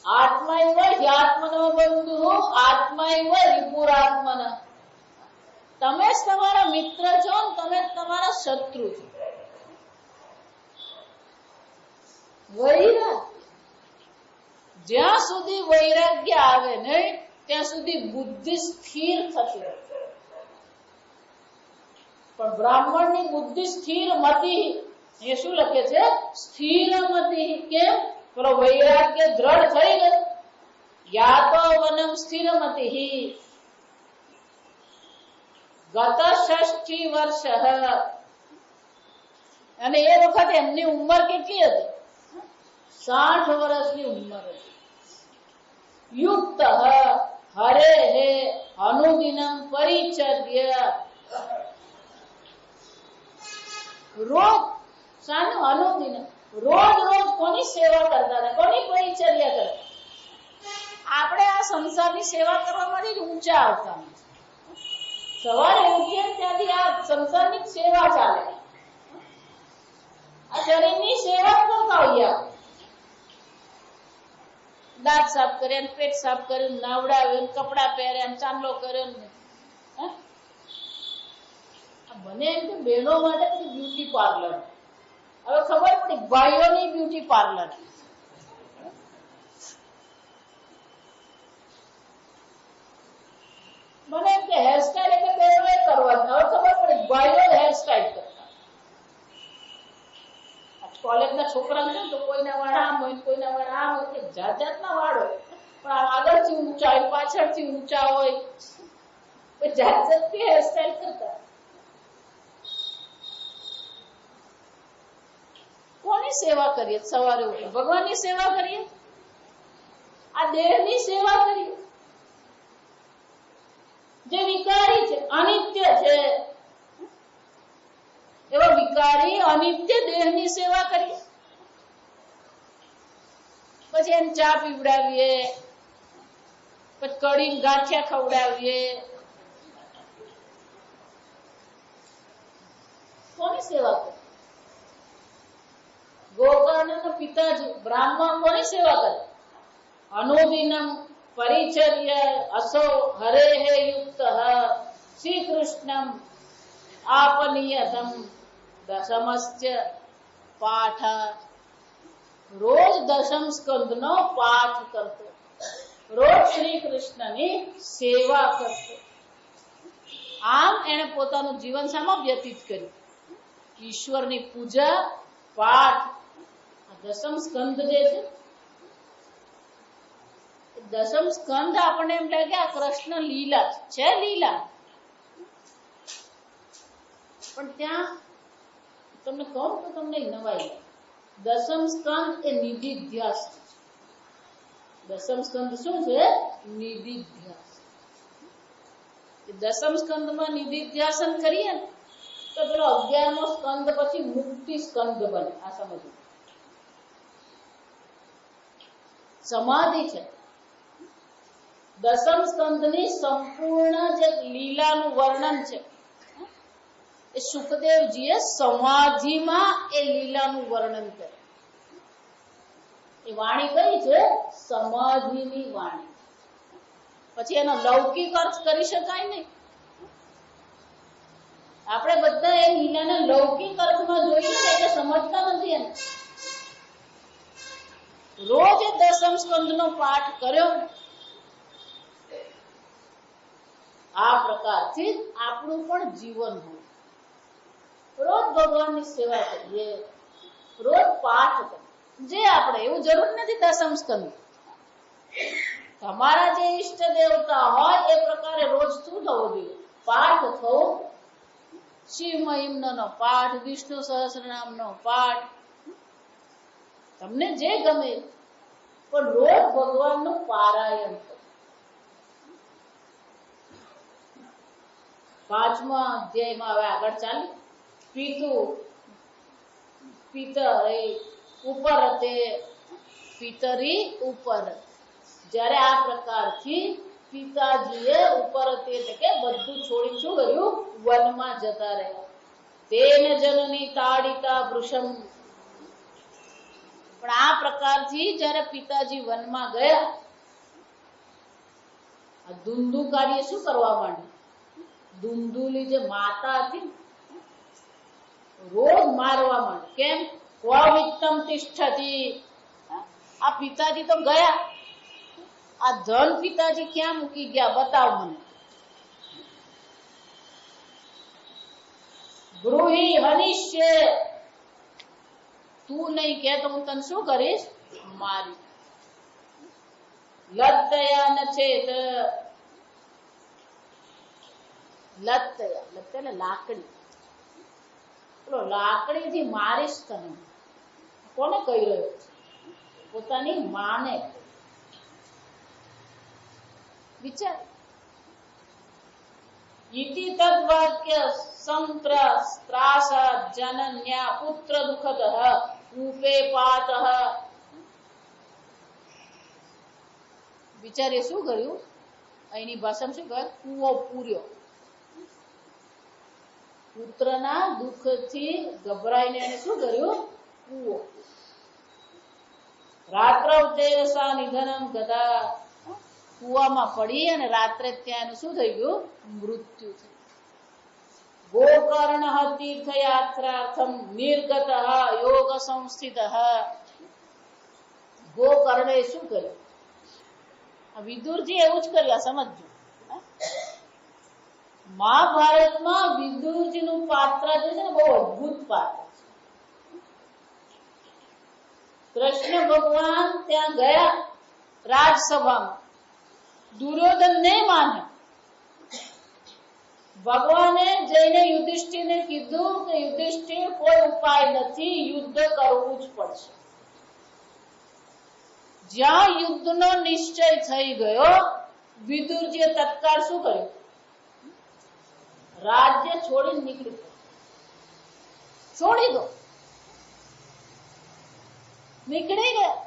આત્મૈવ હ્યાત્મનો બંધુ આત્મૈવ રિપુરાત્મન. તમે જ તમારા મિત્ર છો ને તમે જ તમારા શત્રુ છો. વૈરાગ્ય જ્યાં સુધી વૈરાગ્ય આવે નહીં ત્યાં સુધી બુદ્ધિ સ્થિર થતી રહે. પણ બ્રાહ્મણની બુદ્ધિ સ્થિર મતી. એ શું લખે છે? સ્થિર મતી. કેમ? પેલો વૈરાગ્ય દ્રઢ થઈ ગયો. યાતો વનમ સ્થિર મતી ગત 60 વર્ષ. અને એ વખતે એમની ઉંમર કેટલી હતી? 60 વર્ષની ઉંમર હતી. યુક્ત હરે હે અનુદિનમ પરિચર્ય. રોજ સાનું અનુદિન રોજ રોજ કોની સેવા કરતા હતા? કોની પરિચર્યા કરતા? આપણે આ સંસારની સેવા કરવા માટે જ ઊંચા આવતા. સવારે ઉઠીએ ત્યાંથી આ સંસારની સેવા ચાલે. આ શરીરની સેવા કરતા હોઈએ. દાંત સાફ કરે, પેટ સાફ કરે, નાવડાવે, કપડા પહેરે, ચાંદલો કરે. મને એમ કે બહેનો માટે બ્યુટી પાર્લર. હવે ખબર પડી ભાઈઓની બ્યુટી પાર્લર. મને એમ કે હેરસ્ટાઈલ એટલે બહેનોએ કરવા. હવે ખબર પડી ભાઈઓ હેરસ્ટાઈલ કરતા. કોલેજના છોકરા છે તો કોઈના વાળ આમ હોય, કોઈના વાળ આમ હોય, જાત જાતના વાળ હોય. પણ આગળથી ઊંચા હોય, પાછળથી ઊંચા હોય, જાત જાતની હેરસ્ટાઈલ કરતા. કોની સેવા કરીએ? સવારે ઉઠી ભગવાનની સેવા કરીએ? આ દેહની સેવા કરીએ? જે વિકારી છે, અનિત્ય છે, એવા વિકારી અનિત્ય દેહની સેવા કરીએ? પછી એને ચા પીવડાવીએ, પછી કઢી ગાંઠિયા ખવડાવીએ. કોની સેવા કરીએ? ગોકર્ણના પિતાજી બ્રાહ્મણ કોની સેવા કરે? અનુદિનમ परिचर्य असो हरेः युक्तः श्रीकृष्णम् आपनीयतम दशमस्य पाठ। रोज दशम સ્કંદનો પાઠ કરતો, રોજ શ્રી કૃષ્ણની સેવા કરતો. આમ એણે પોતાનું જીવન શામાં વ્યતીત કર્યું? ઈશ્વરની પૂજા, પાઠ. દશમ સ્કંદ જે છે, દશમ સ્કંદ આપણને એમ લાગે આ કૃષ્ણ લીલા છે, લીલા. પણ ત્યાં તમને કહું તો તમને નવાઈ. દશમ સ્કંદ એ નિધિધ્યાસન. દશમ સ્કંદ શું છે? નિધિધ્યાસન. દશમ સ્કંદમાં નિધિધ્યાસન કરીએ ને તો પેલો 11મો સ્કંદ પછી મુક્તિ સ્કંદ બને. આ સમજવું. સમાધિ છે. દશમ સ્કંદની સંપૂર્ણ જે લીલાનું વર્ણન છે એ સુખદેવજીએ સમાધિમાં એ લીલાનું વર્ણન કરે. એ વાણી કઈ છે? સમાધિની વાણી. પછી એનો લૌકિક અર્થ કરી શકાય નહીં. આપણે બધા એ લીલાને લૌકિક અર્થમાં જોઈએ છે એટલે સમજતા નથી. એને રોજ દશમ સ્કંદનો પાઠ કર્યો. આ પ્રકારથી આપણું પણ જીવન હોય. રોજ ભગવાનની સેવા કરીએ, રોજ પાઠ કરીએ. જે આપણે, એવું જરૂર નથી દશમ સ્કંદ. તમારા જે ઈષ્ટ દેવતા હોય એ પ્રકારે રોજ શું થવું જોઈએ? પાઠ થવું. શિવ મહિમ્નનો પાઠ, વિષ્ણુ સહસ્રનામનો પાઠ, તમને જે ગમે, પણ રોજ ભગવાનનું પારાયણ કરો. 5મા અધ્યાયમાં હવે આગળ ચાલે. પિતરે ઉપરતે પિતરી ઉપર. જ્યારે આ પ્રકારથી પિતાજીએ ઉપરતે એટલે કે બધું છોડી શું કર્યું? વનમાં જતા રહ્યા. તેન જનની તાડિતા વૃષમ. પણ આ પ્રકારથી જ્યારે પિતાજી વનમાં ગયા, આ ધુંધુકારીએ શું કરવા માંડ્યું? ધુંધુલી જે માતા હતી રોજ મારવા માંડ્યું. કેમ? ક્વવિત્તમ તિષ્ઠતિ. આ પિતાજી તો ગયા, આ ધન પિતાજી ક્યાં મૂકી ગયા? બતાવ મને. બ્રૂહી હનિષ્ય. તું નહીં કે તો હું તને શું કરીશ? મારી. લત્તયા નચેત. લત્તયા, લત્ત એટલે લાકડી. પેલો લાકડીથી મારીશ તને. કોને કહી રહ્યો છે? પોતાની માને. વિચાર. ઇતિ તદ્વાક્ય સંત્રાસ જનન્યા પુત્ર દુઃખદ કૂપે પાત. વિચારે શું કર્યું? અહીંની ભાષામાં શું કહે? કૂવો પૂર્યો. પુત્રના દુઃખથી ગભરાઈને એને શું કર્યું? કૂવો. રાત્રૌ તેરસા નિધનમ ગદા. કૂવામાં પડી અને રાત્રે ત્યાં એનું શું થઈ ગયું? મૃત્યુ થયું. ગોકર્ણ તીર્થયાત્રાર્થમ નિર્ગત યોગ સંસ્થિત. ગોકર્ણે શું કર્યું? વિદુરજી એવું જ કર્યું. સમજજો. મહાભારતમાં વિદુરજીનું પાત્ર જે છે ને બહુ અદભુત પાત્ર છે. કૃષ્ણ ભગવાન ત્યાં ગયા રાજસભામાં. દુર્યોધન નહીં માને. ભગવાને જઈને યુધિષ્ઠિરને કીધું કે યુધિષ્ઠિર કોઈ ઉપાય નથી, યુદ્ધ કરવું જ પડશે. જ્યાં યુદ્ધનો નિશ્ચય થઈ ગયો, વિદુરજીએ તત્કાળ શું કર્યું? રાજ્ય છોડીને નીકળી ગયો. છોડી દો. નીકળી ગયા.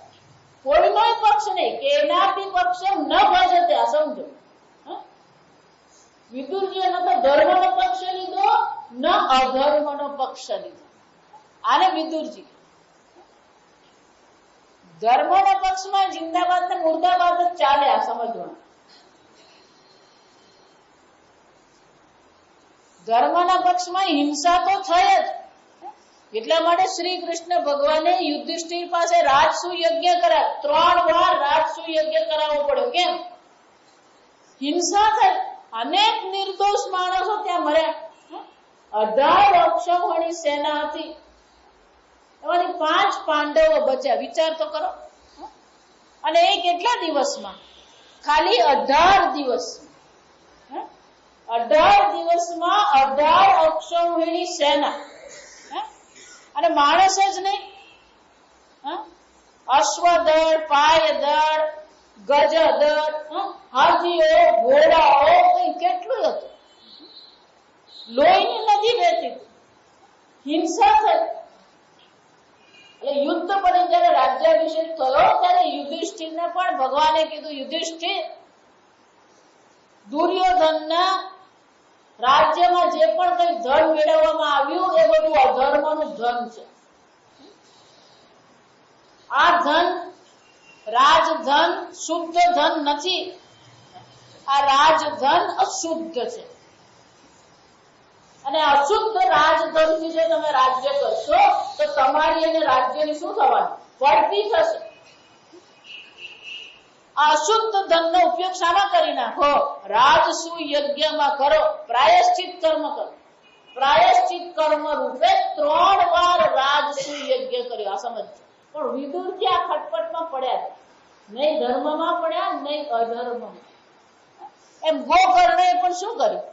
કોઈનો પક્ષ નહીં. કેનાપી પક્ષમ ન ભજતે. આ સમજો. વિદુરજીએ ન તો ધર્મનો પક્ષ લીધો, ન અધર્મનો પક્ષ લીધો. આને વિદુરજી. ધર્મના પક્ષમાં જિંદાબાદ ને મુર્દાબાદ જ ચાલે. આ સમજવાનું. ધર્મના પક્ષમાં હિંસા તો થઈ જ. એટલા માટે શ્રી કૃષ્ણ ભગવાને યુધિષ્ઠિર પાસે રાજસુ યજ્ઞ કરાવ્યો. 3 વાર રાજસુ યજ્ઞ કરાવવો પડ્યો. કેમ? હિંસા થઈ. અનેક નિર્દોષ માણસો ત્યાં મર્યા. 18 અક્ષૌહિણી સેના હતી, એમાંથી 5 પાંડવો બચ્યા. વિચાર તો કરો. અને એ કેટલા દિવસમાં? ખાલી 18 દિવસ. 18 દિવસમાં 18 અક્ષૌહિણી સેના. અને માણસ જ નહીં, અશ્વદળ, પાયદળ, ગજદળ, હાથીઓ, ઘોડાઓ, કઈ કેટલું હતું. લોહીની નદી વહેતી, હિંસા થઈ. એટલે યુદ્ધ પડી જયારે રાજ્યાભિષેક થયો ત્યારે યુધિષ્ઠિરને પણ ભગવાને કીધું, યુધિષ્ઠિર, દુર્યોધનના રાજ્યમાં જે પણ કઈ ધન મેળવવામાં આવ્યું એ બધું અધર્મનું ધન છે. આ ધન રાજધન શુદ્ધ ધન નથી. આ રાજધન અશુદ્ધ છે. અને અશુદ્ધ રાજધનથી જો તમે રાજ્ય કરશો તો તમારી અને રાજ્યની શું થવાનું? પડતી થશે. આ અશુદ્ધ ધનનો ઉપયોગ શામાં કરી નાખો? રાજસુ યજ્ઞમાં કરો. પ્રાયશ્ચિત કર્મ કરો. પ્રાયશ્ચિત કર્મ રૂપે 3 વાર રાજસુ યજ્ઞ કર્યો. આ સમજ. પણ વિદુરજી આ ખટપટમાં પડ્યા હતા. નહીં ધર્મમાં પડ્યા, નહીં અધર્મમાં. એમ ગોકર્ણે પણ શું કર્યું?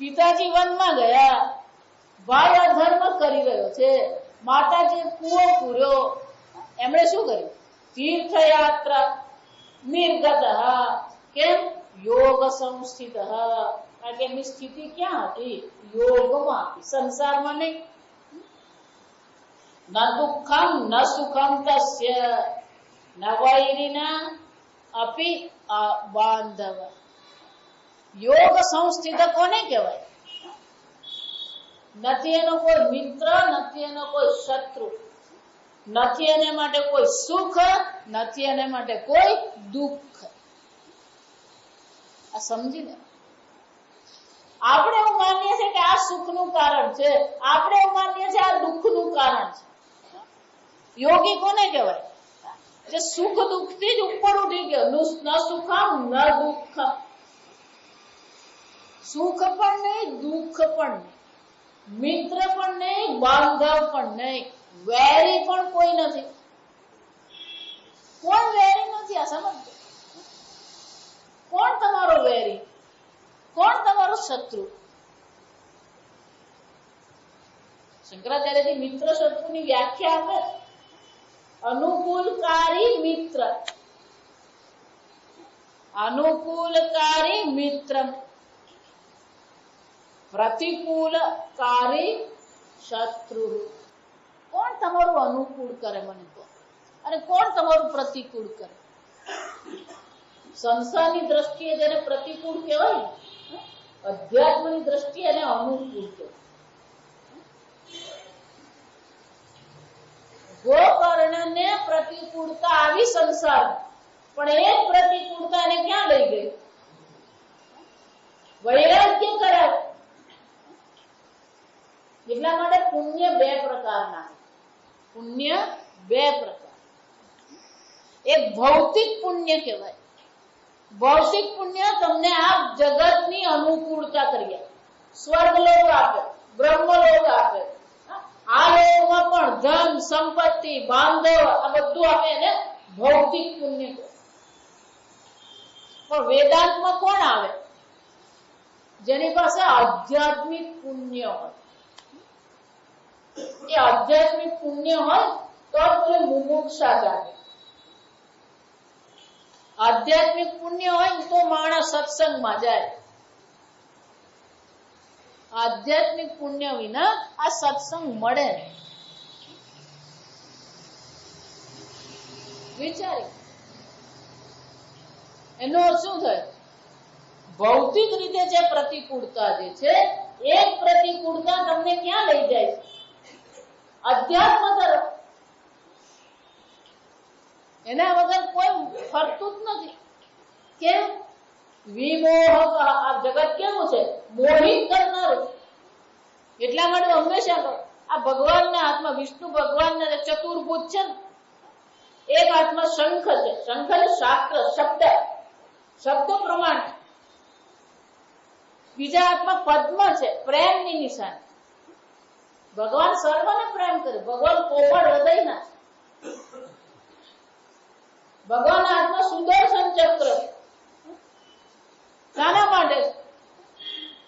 પિતાજી વનમાં ગયા, ભાઈ અધર્મ કરી રહ્યો છે, માતાજી કૂવો પૂર્યો. એમણે શું કર્યું? તીર્થયાત્રા નિર્ગત. કેમ? યોગ સંસ્થિત. કારણ કે એમની સ્થિતિ ક્યાં હતી? યોગમાં હતી, સંસારમાં નહીં. ન દુઃખમ ન સુખમ તસ્ય ન વૈરિના અપી બાંધવ. યોગ સંસ્થિત કોને કહેવાય? નથી એનો કોઈ મિત્ર, નથી એનો કોઈ શત્રુ, નથી એને માટે કોઈ સુખ, નથી એને માટે કોઈ દુઃખ. આ સમજી ને. આપણે એવું માનીએ છીએ કે આ સુખનું કારણ છે, આપણે એવું માનીએ છીએ આ દુઃખનું કારણ છે. યોગી કોને કહેવાય? જે સુખ દુઃખ થી જ ઉપર ઉઠી ગયો. ન સુખમ ન દુઃખમ. સુખ પણ નહીં, દુઃખ પણ નહીં, મિત્ર પણ નહીં, બાંધવ પણ નહીં, વેરી પણ કોઈ નથી. કોણ વેરી નથી? આ સમજો. કોણ તમારો વેરી? કોણ તમારો શત્રુ? શંકરાચાર્યજી મિત્ર શત્રુની વ્યાખ્યા આપે. અનુકૂલકારી મિત્ર. અનુકૂલકારી મિત્ર, પ્રતિકૂલકારી શત્રુ. કોણ તમારું અનુકૂળ કરે મને કહો, અને કોણ તમારું પ્રતિકૂળ કરે? સંસારની દ્રષ્ટિએ જેને પ્રતિકૂળ કહેવાય, અધ્યાત્મની દ્રષ્ટિએ એને અનુકૂળ કહેવાય. ગોકર્ણને પ્રતિકૂળતા આવી સંસાર, પણ એ પ્રતિકૂળતા એને ક્યાં લઈ ગઈ? વૈરાગ્ય કરાવ. એટલા માટે પુણ્ય 2 પ્રકારના. પુણ્ય 2 પ્રકાર. એક ભૌતિક પુણ્ય કહેવાય. ભૌતિક પુણ્ય તમને આ જગતની અનુકૂળતા કરી, સ્વર્ગલોક આપે, બ્રહ્મલોક આપે. આ લોકમાં પણ ધન, સંપત્તિ, બાંધવ, આ બધું આપે એને ભૌતિક પુણ્ય કહેવાય. પણ વેદાંતમાં કોણ આવે? જેની પાસે આધ્યાત્મિક પુણ્ય હોય. એ આધ્યાત્મિક પુણ્ય હોય તો જ મુમુક્ષા જાગે. આધ્યાત્મિક પુણ્ય હોય તો માણસ સત્સંગમાં જાય. આધ્યાત્મિક પુણ્ય વિના આ સત્સંગ મળે નહીં. વિચારી એનો શું થાય? ભૌતિક રીતે જે પ્રતિકૂળતા જે છે એ પ્રતિકૂળતા તમને ક્યાં લઈ જાય? અધ્યાત્મ તરફ. એના વગર કોઈ ફરતું જ નથી. કેમ? વિમોહક. આ જગત કેવું છે? મોહિત કરનારું. એટલા માટે હંમેશા કહો, આ ભગવાનના હાથમાં, વિષ્ણુ ભગવાનના ચતુર્ભુજ છે ને, એક હાથમાં શંખ છે. શંખ એટલે શાસ્ત્ર, શબ્દ, શબ્દ પ્રમાણ. બીજા હાથમાં પદ્મ છે, પ્રેમની નિશાની. ભગવાન સર્વને પ્રેમ કરે. ભગવાન કોમળ હૃદયના છે. ભગવાનના હાથમાં સુદર્શન ચક્ર. શાના માટે?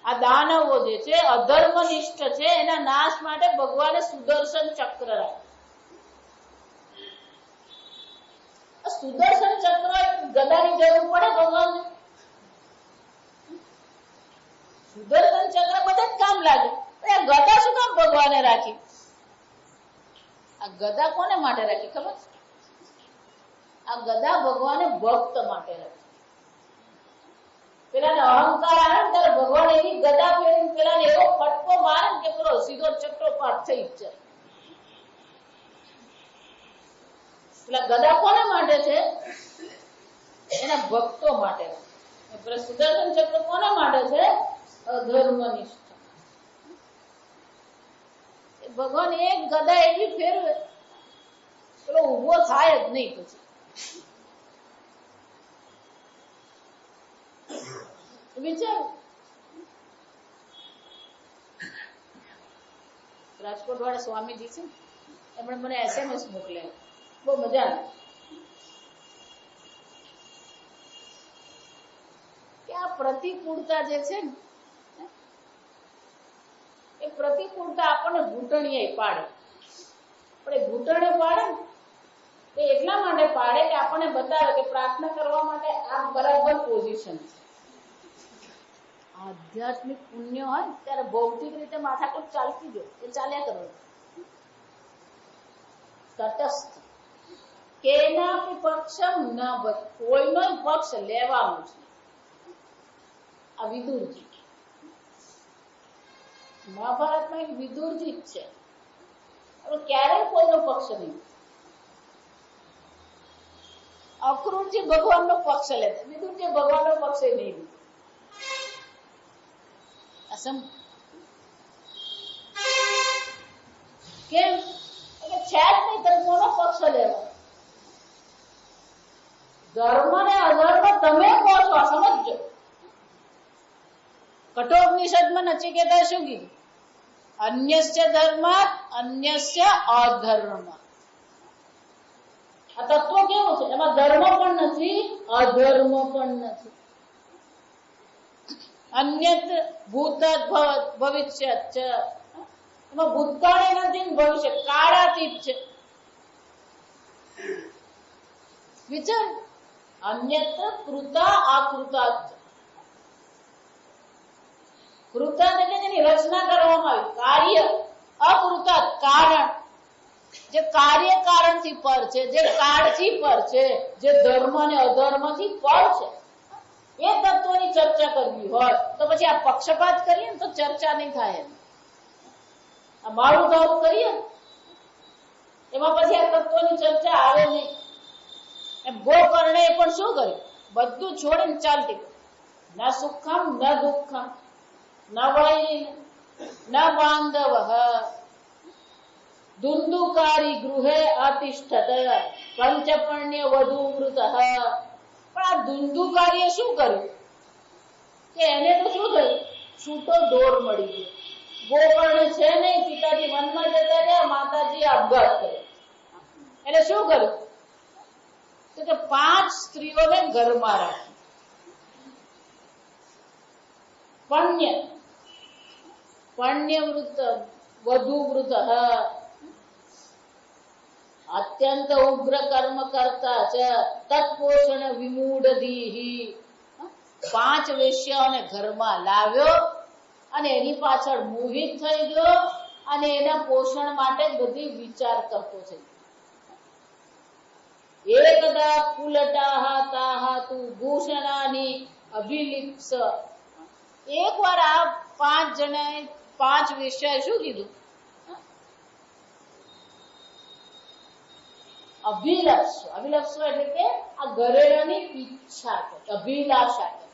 આ દાનવો જે છે, અધર્મનિષ્ઠ છે, એના નાશ માટે ભગવાને સુદર્શન ચક્ર રાખ્યું. સુદર્શન ચક્ર ગદાની જરૂર પડે ભગવાનને? સુદર્શન ચક્ર બધા જ કામ લાગે. આ ગદા શું કામ ભગવાને રાખી? આ ગદા કોને માટે રાખી ખબર? આ ગદા ભગવાને ભક્ત માટે રાખી. પેલાને અહંકાર આવે ને ત્યારે ભગવાન એવી ગદા ફેરીને પેલાને એવો ફટકો મારે ને કે પેલો સીધો ચટ્ટો પાઠ થઈ જ જાય. પેલા ગદા કોને માટે છે? એના ભક્તો માટે. સુદર્શન ચક્ર કોને માટે છે? અધર્મનિષ્ઠ. ભગવાન એક ગદા એવી ફેરવે પેલો ઉભો થાય જ નહીં. પછી વિચાર, રાજકોટ વાળા સ્વામીજી છે, એમણે મને SMS મોકલે, બહુ મજા આવે કે આ પ્રતિકૂળતા જે છે ને, એ પ્રતિકૂળતા આપણને ઘૂંટણીએ પાડે. પણ એ ઘૂંટણે પાડે ને તે એટલા માટે પાડે કે આપણને બતાવે કે પ્રાર્થના કરવા માટે આ બરાબર પોઝિશન છે. આધ્યાત્મિક પુણ્ય હોય ત્યારે ભૌતિક રીતે માથાકૂટ ચાલતી જો એ ચાલ્યા કરવાનું. તટસ્થ, કેનાપી પક્ષમ ન બસ, કોઈનો પક્ષ લેવાનો છે. આ વિદુરજી, મહાભારતમાં એક વિદુરજી જ છે, ક્યારેય કોઈનો પક્ષ નહીં. અક્રૂરજી ભગવાનનો પક્ષ લેતા, વિદુરજી ભગવાનનો પક્ષ નહીં. કેમ? છે જ નહીં, તમે કોનો પક્ષ લેવા? ધર્મ ને અધર્મ તમે કહો છો, સમજજો. કઠોપનિષદમાં નચિકેતા શું કીધું? અન્યસ્ય ધર્માત અન્યસ્ય અધર્મ. આ તત્વ કેવું છે? એમાં ધર્મ પણ નથી, અધર્મ પણ નથી. અન્યત ભૂત ભવિષ્ય છે, એમાં ભૂતકાળ નથી ને ભવિષ્ય, કાળાતીત છે. વિચાર, અન્યત કૃતા આકૃતા. કૃતા એટલે જેની રચના કરવામાં આવી, કાર્ય. અકૃતા કારણ, જે કાર્ય કારણથી પર છે, જે કાળથી પર છે, જે ધર્મ અને અધર્મ થી પર છે, એ તત્વની ચર્ચા કરવી હોય તો પછી આ પક્ષપાત કરીએ ને તો ચર્ચા નહીં થાય. આ મારું ધારું કરીએ એમાં પછી આ તત્વની ચર્ચા આવે નહીં. એમ ગોકર્ણે પણ શું કર્યું? બધું છોડીને ચાલતી, ન સુખમ ન દુઃખમ ન વૈરી ન બાંધવ ધુંધુકારી ગૃહે અતિષ્ઠત પંચપર્ણ્ય વધુ મૃત. પણ આ ધુંધુકારીએ શું કર્યું કે એને તો શું થયું? છૂટો દોર મળી ગયો. ગોકર્ણ છે નહીં, પિતાજી વનમાં જતા રહ્યા, માતાજી આપઘાત કર્યો. એટલે શું કર્યું? તો કે 5 સ્ત્રીઓને ઘરમાં રાખી. પર્ણ્ય વૃત વધુ વૃત અત્યંત ઉગ્ર કર્મ કરતા છે. તત્પોષણ વિમૂઢધીહી. 5 વેશ્યાઓને ઘરમાં લાવ્યો અને એની પાછળ મોહિત થઈ ગયો અને એના પોષણ માટે બધી વિચાર કરતો છે. એકદા કુલટાહ તાહ તુ ભૂષણાની અભિલિપ્સ. એકવાર આ 5 જણાએ 5 વેશ્યાએ શું કીધું? અભિલપ્સો. અભિલપ્સો એટલે કે આ ઘરેણાની ઈચ્છા છે, અભિલાષા છે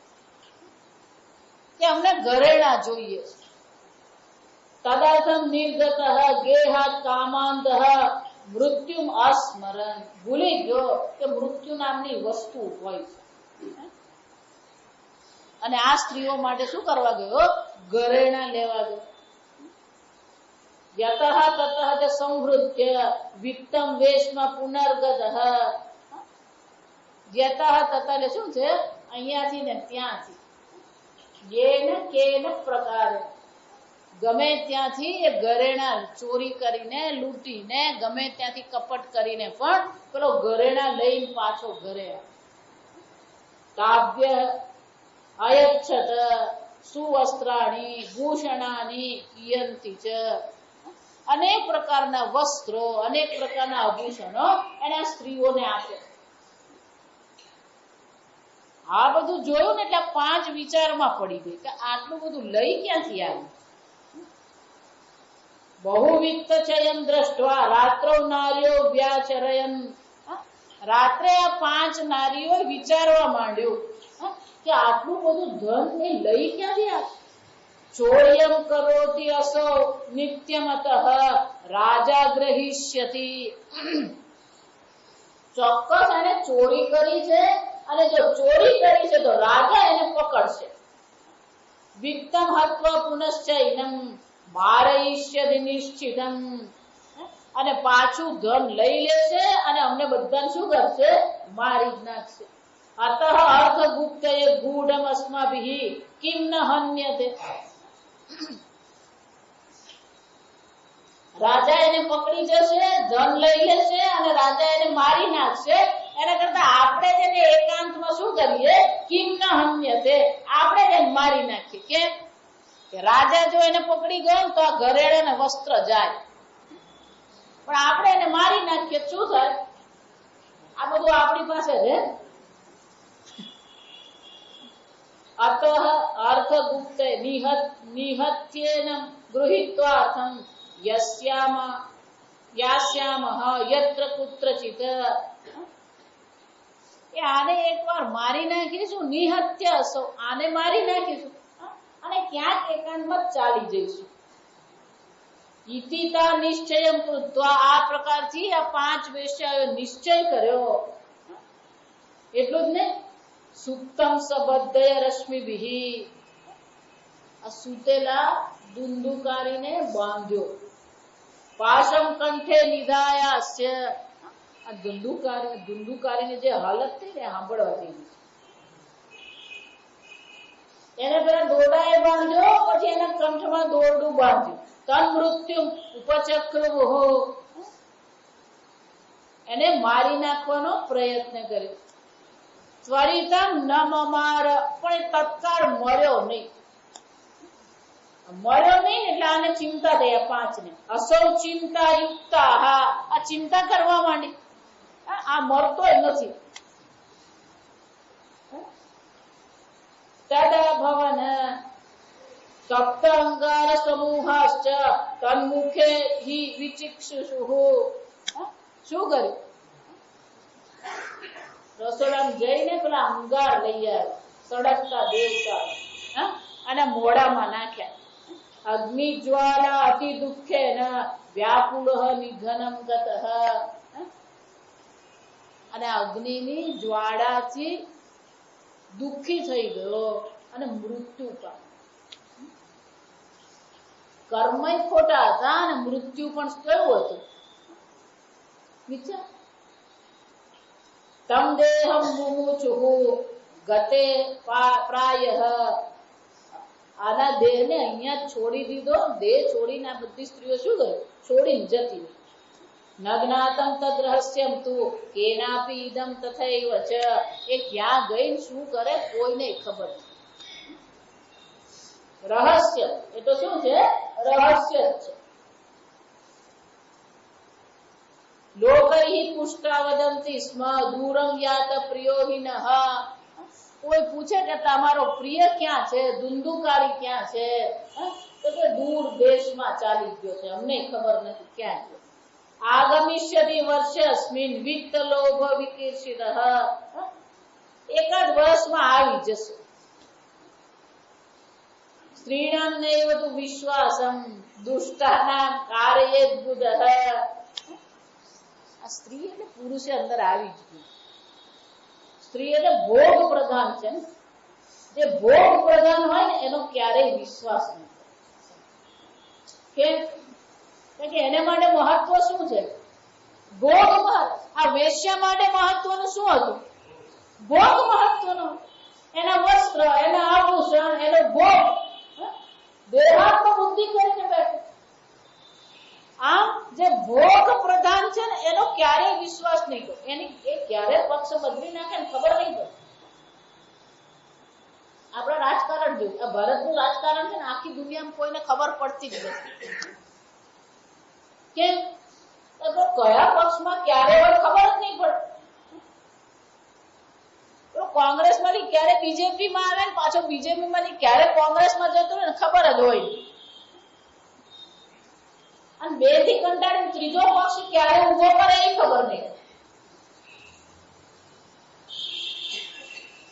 કે અમને ઘરેણા જોઈએ. તદર્થમ નિર્ગતઃ ગેહાત કામાંતઃ મૃત્યુમ અસ્મરન. ભૂલી ગયો કે મૃત્યુ નામની વસ્તુ હોય છે. અને આ સ્ત્રીઓ માટે શું કરવા ગયો? ઘરેણા લેવા ગયો. યતઃ તતઃ સંવૃત્ય વિત્તમ વેશમાં પુનર્ગતઃ. યતઃ તતઃ એટલે શું છે? અહીંયાથી ને ત્યાંથી. યેન કેન પ્રકારે ગમે ત્યાંથી એ ઘરેણા ચોરી કરીને, લૂંટીને, ગમે ત્યાંથી કપટ કરીને પણ પેલો ઘરેણા લઈને પાછો ઘરે. કાવ્ય અયચ્છત સુવસ્ત્રાણી ભૂષણાની કિયંતી ચ. અનેક પ્રકારના વસ્ત્રો, અનેક પ્રકારના આભૂષણો એને આ સ્ત્રીઓને આપે. આ બધું જોયું ને એટલે 5 વિચારમાં પડી ગઈ કે આટલું બધું લઈ ક્યાંથી આવ્યું. બહુવિત્ત ચયમ દ્રષ્ટવા રાત્રો નાર્યો વ્યાચરયન. રાત્રે આ 5 નારીઓ વિચારવા માંડ્યું કે આટલું બધું ધન એ લઈ ક્યાંથી આવ્યું. ચોર્યમ કરોતિ અસો નિત્યમતઃ રાજા ગ્રહિષ્યતિ. ચોક્કસ એને ચોરી કરી છે, અને જો ચોરી કરી છે તો રાજા એને પકડશે. વિત્તમ હત્વા પુનશ્ચૈનમ મારયિષ્યતિ નિશ્ચિતમ. અને પાછું ધન લઈ લેશે અને અમને બધાને શું કરશે? મારી જ નાખશે. અતઃ અર્થગુપ્તએ ગૂઢમ અસ્માભિઃ કિમ ન હન્યતે. રાજા એને પકડી જશે, ધન લઈ લેશે અને રાજા એને મારી નાખશે. એના કરતા આપણે જેને એકાંતમાં શું કરીએ? કિમ ન હન્યતે, આપણે જેને મારી નાખીએ. કેમ કે રાજા જો એને પકડી ગયો તો આ ઘરેણા ને વસ્ત્ર જાય, પણ આપણે એને મારી નાખીએ શું થાય? આ બધું આપણી પાસે રહે. અતઃ અર્થગુપ્ત નિહત્યેન ગૃહીત્વાર્થમ યાસ્યામઃ યત્ર કુત્રચિત. કે આને એકવાર મારી નાખીશું, નિહત્ય હશો, આને મારી નાખીશું અને ક્યાંક એકાંતમાં ચાલી જઈશું. ઇતિતા નિશ્ચયમ કૃત્વા. આ પ્રકારથી આ 5 વેશ્યાઓએ નિશ્ચય કર્યો. એટલું જ ને, સુપ્તમ સબદ્ધય રશ્મિભિઃ. આ સુતેલા દુંદુકારીને બાંધ્યો. પાશમ કંઠે નિધાયાસ્ય. આ દુંદુકારીની જે હાલત થઈ ને સાંભળવાથી એને પેલા દોરડાએ બાંધ્યો, પછી એના કંઠમાં દોરડું બાંધ્યું. તન મૃત્યુ ઉપચક્રવહો. એને મારી નાખવાનો પ્રયત્ન કર્યો. ત્વરિતમ ન મમાર. પણ એ તત્કાળ મર્યો નહીં. મર્યો નહીં એટલે આને ચિંતા થઈ. આ 5 ને અસૌ ચિંતા યુક્તા. આ ચિંતા કરવા માંડી. આ મરતોય નથી. તદા ભવન સપ્ત અંગાર સમૂહાશ્ચ તન્મુખે હિ વિચિક્ષુષુઃ. શું કર્યું? રસોડામાં જઈને પેલા અંગાર લઈ આવ્યા, સળગતા દેવતા, અને મોઢામાં નાખ્યા. અગ્નિ જ્વાલા અતિ દુઃખેન વ્યાકુલઃ નિધનમ ગતઃ. અને અગ્નિની જ્વાળાથી દુઃખી થઈ ગયો અને મૃત્યુ પામ્યો. કર્મય ખોટા હતા અને મૃત્યુ પણ કેવું હતું? વિચાર. તમ દેહમ મુમુચુઃ ગતે પ્રાયઃ. આના દેહને અહીંયા છોડી દીધો. દેહ છોડીને આ બધી સ્ત્રીઓ શું કરે? છોડીને જતી. નગ્નાતમ તદ રહસ્યમ તુ કેનાપી ઇદમ તથૈવ ચ. એ ક્યાં ગઈ શું કરે કોઈને ખબર નથી. રહસ્ય એ તો શું છે? રહસ્ય જ છે. લોકૈ પુષ્ટા વદંતી સ્મ દૂરમ યાત પ્રિયો હિનઃ. કોઈ પૂછે કે તમારો પ્રિય ક્યાં છે, દુંદુકારી ક્યાં છે, તો કે દૂર દેશમાં ચાલી ગયો છે, અમને ખબર નથી ક્યાં ગયો. આગમિષ્યતિ વર્ષસ્મિન વિત્ત લોભ વિકીર્ષિતઃ, એકાદ વર્ષમાં આવી જશે. સ્ત્રીણામ નૈવ તુ વિશ્વાસમ દુષ્ટાનામ કારયેત બુધઃ. આ સ્ત્રી એટલે પુરુષે અંદર આવી જ ગયું. સ્ત્રી એટલે ભોગ પ્રધાન છે ને, જે ભોગ પ્રધાન હોય ને એનો ક્યારેય વિશ્વાસ નહીં. કેમ કે એને માટે મહત્વ શું છે? ભોગ મહત્વ. આ વેશ્યા માટે મહત્વનું શું હતું? ભોગ મહત્વનો. એના વસ્ત્ર, એના આભૂષણ, એનો ભોગ, દેહાત્મ બુદ્ધિ કરીને બેઠો. આમ જે ભોગ પ્રધાન છે ને એનો ક્યારેય વિશ્વાસ નહીં કરો. એની એ ક્યારે પક્ષ બદલી નાખે ને ખબર નહીં પડે. આપણા રાજકારણ જોયું, આ ભારતનું રાજકારણ છે ને આખી દુનિયામાં કોઈને ખબર પડતી જ નથી. કેમ? કયા પક્ષમાં ક્યારે હોય ખબર જ નહીં પડે. કોંગ્રેસ માંથી ક્યારે બીજેપી માં આવે ને પાછો બીજેપી માંથી ક્યારે કોંગ્રેસ માં જતો ને ખબર જ હોય. અને બે થી કંટાળીને ત્રીજો પક્ષ ક્યારે ઉભો કરે એ ખબર નહીં.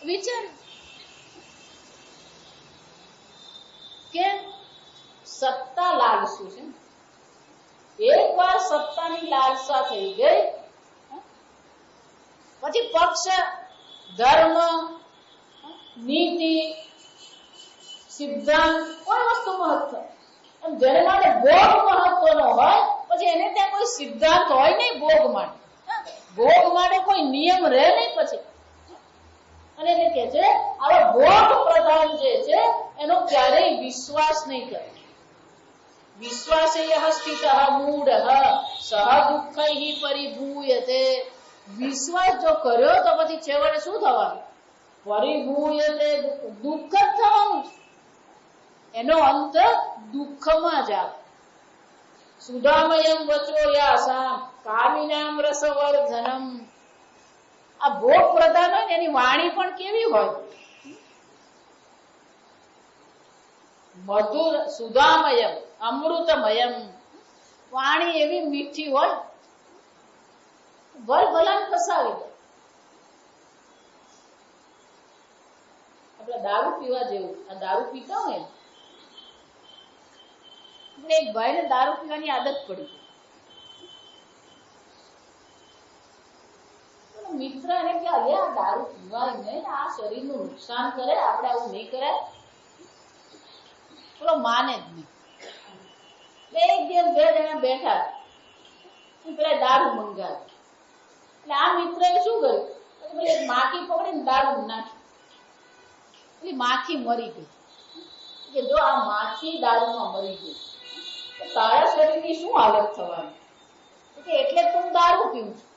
વિચાર કેમ? સત્તા લાલસુ છે. એકવાર સત્તાની લાલસા થઈ ગઈ પછી પક્ષ, ધર્મ, નીતિ, સિદ્ધાંત કોઈ વસ્તુ મહત્વ. એમ જેને માટે ભોગ મહત્વનો હોય પછી એને ત્યાં કોઈ સિદ્ધાંત હોય નહીં ભોગ માટે. ભોગ માટે કોઈ નિયમ રહે નહીં પછી. અને એટલે કે છે આવા ભોગ પ્રધાન જે છે એનો ક્યારેય વિશ્વાસ નહીં કરે. વિશ્વાસે સ્થિતઃ મૂઢ સહ દુઃખૈ પરિભૂયતે. વિશ્વાસ જો કર્યો તો પછી છેવટે શું થવાનું? પરિભૂયતે, દુઃખ જ થવાનું. એનો અંત દુઃખમાં જ આવે. સુધામયમ વચો યાસામ કામિનામ રસવર્ધનમ. આ ભોગ પ્રધાન હોય ને એની વાણી પણ કેવી હોય? મધુર, સુધામયમ, અમૃતમયમ. વાણી એવી મીઠી હોય, ભલ ભલાને ફસાવી દે. આપણે દારૂ પીવા જેવું. આ દારૂ પીતા હોય ને એક ભાઈને દારૂ પીવાની આદત પડી ગઈ. મિત્ર એને કે આ દારૂ પીવાય નહીં, આ શરીરનું નુકસાન કરે, આપણે આવું નહીં કરાય. પેલો માને જ નહીં. એક દિવસ બે જણા બેઠા, પેલા દારૂ મંગાવ્યું. એટલે આ મિત્રએ શું કર્યું? એક માખી પકડીને દારૂ નાખી. એટલે માખી મરી ગઈ. કે જો આ માખી દારૂમાં મરી ગઈ તો તારા શરીરની શું હાલત થવાની? એટલે તો હું દારૂ પીઉં છું.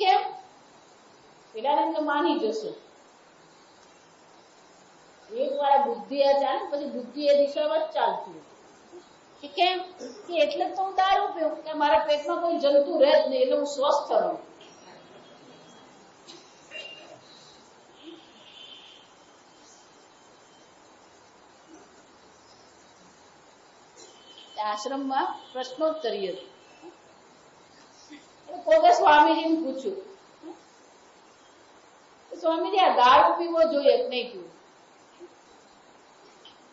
કેમ? પેલા તો માની જશે. એક વાર બુદ્ધિ ચાલે પછી બુદ્ધિ એ દિશામાં જ ચાલતી. કેમ? કે એટલે તો હું દારૂ પીઉં કે મારા પેટમાં કોઈ જંતુ રહે જ નહીં, એટલે હું સ્વસ્થ રહું. આશ્રમમાં પ્રશ્નોત્તરી હતી. કોકે સ્વામીજીને પૂછ્યું, સ્વામીજી આ દારૂ પીવો જોઈએ કે નહીં પીવું?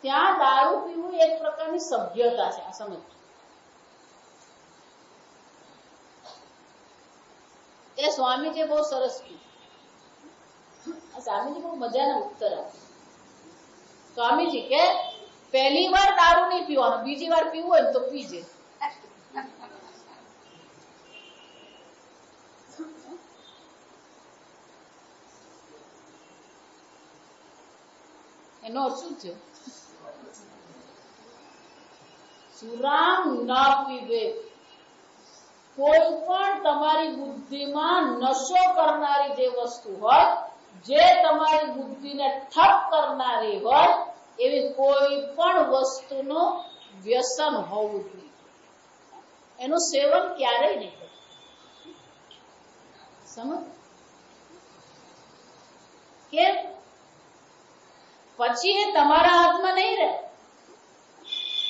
ત્યાં દારૂ પીવું એક પ્રકારની સભ્યતા છે. આ સમજ. એટલે સ્વામીજી બહુ સરસ કીધું. સ્વામીજી બહુ મજાના ઉત્તર આપ્યા. સ્વામીજી કે પહેલી વાર દારૂ નહીં પીવાનો, બીજી વાર પીવું હોય તો પીજે. એનો અર્થ શું છે? સુરામ ના પીવે. કોઈ પણ તમારી બુદ્ધિમાં નશો કરનારી જે વસ્તુ હોય, જે તમારી બુદ્ધિને ઠપ કરનારી હોય, એવી કોઈ પણ વસ્તુનું વ્યસન હોવું જોઈએ. એનું સેવન ક્યારેય નહીં કરવું. સમજ? કેમ? પછી એ તમારા હાથમાં નહીં રહે.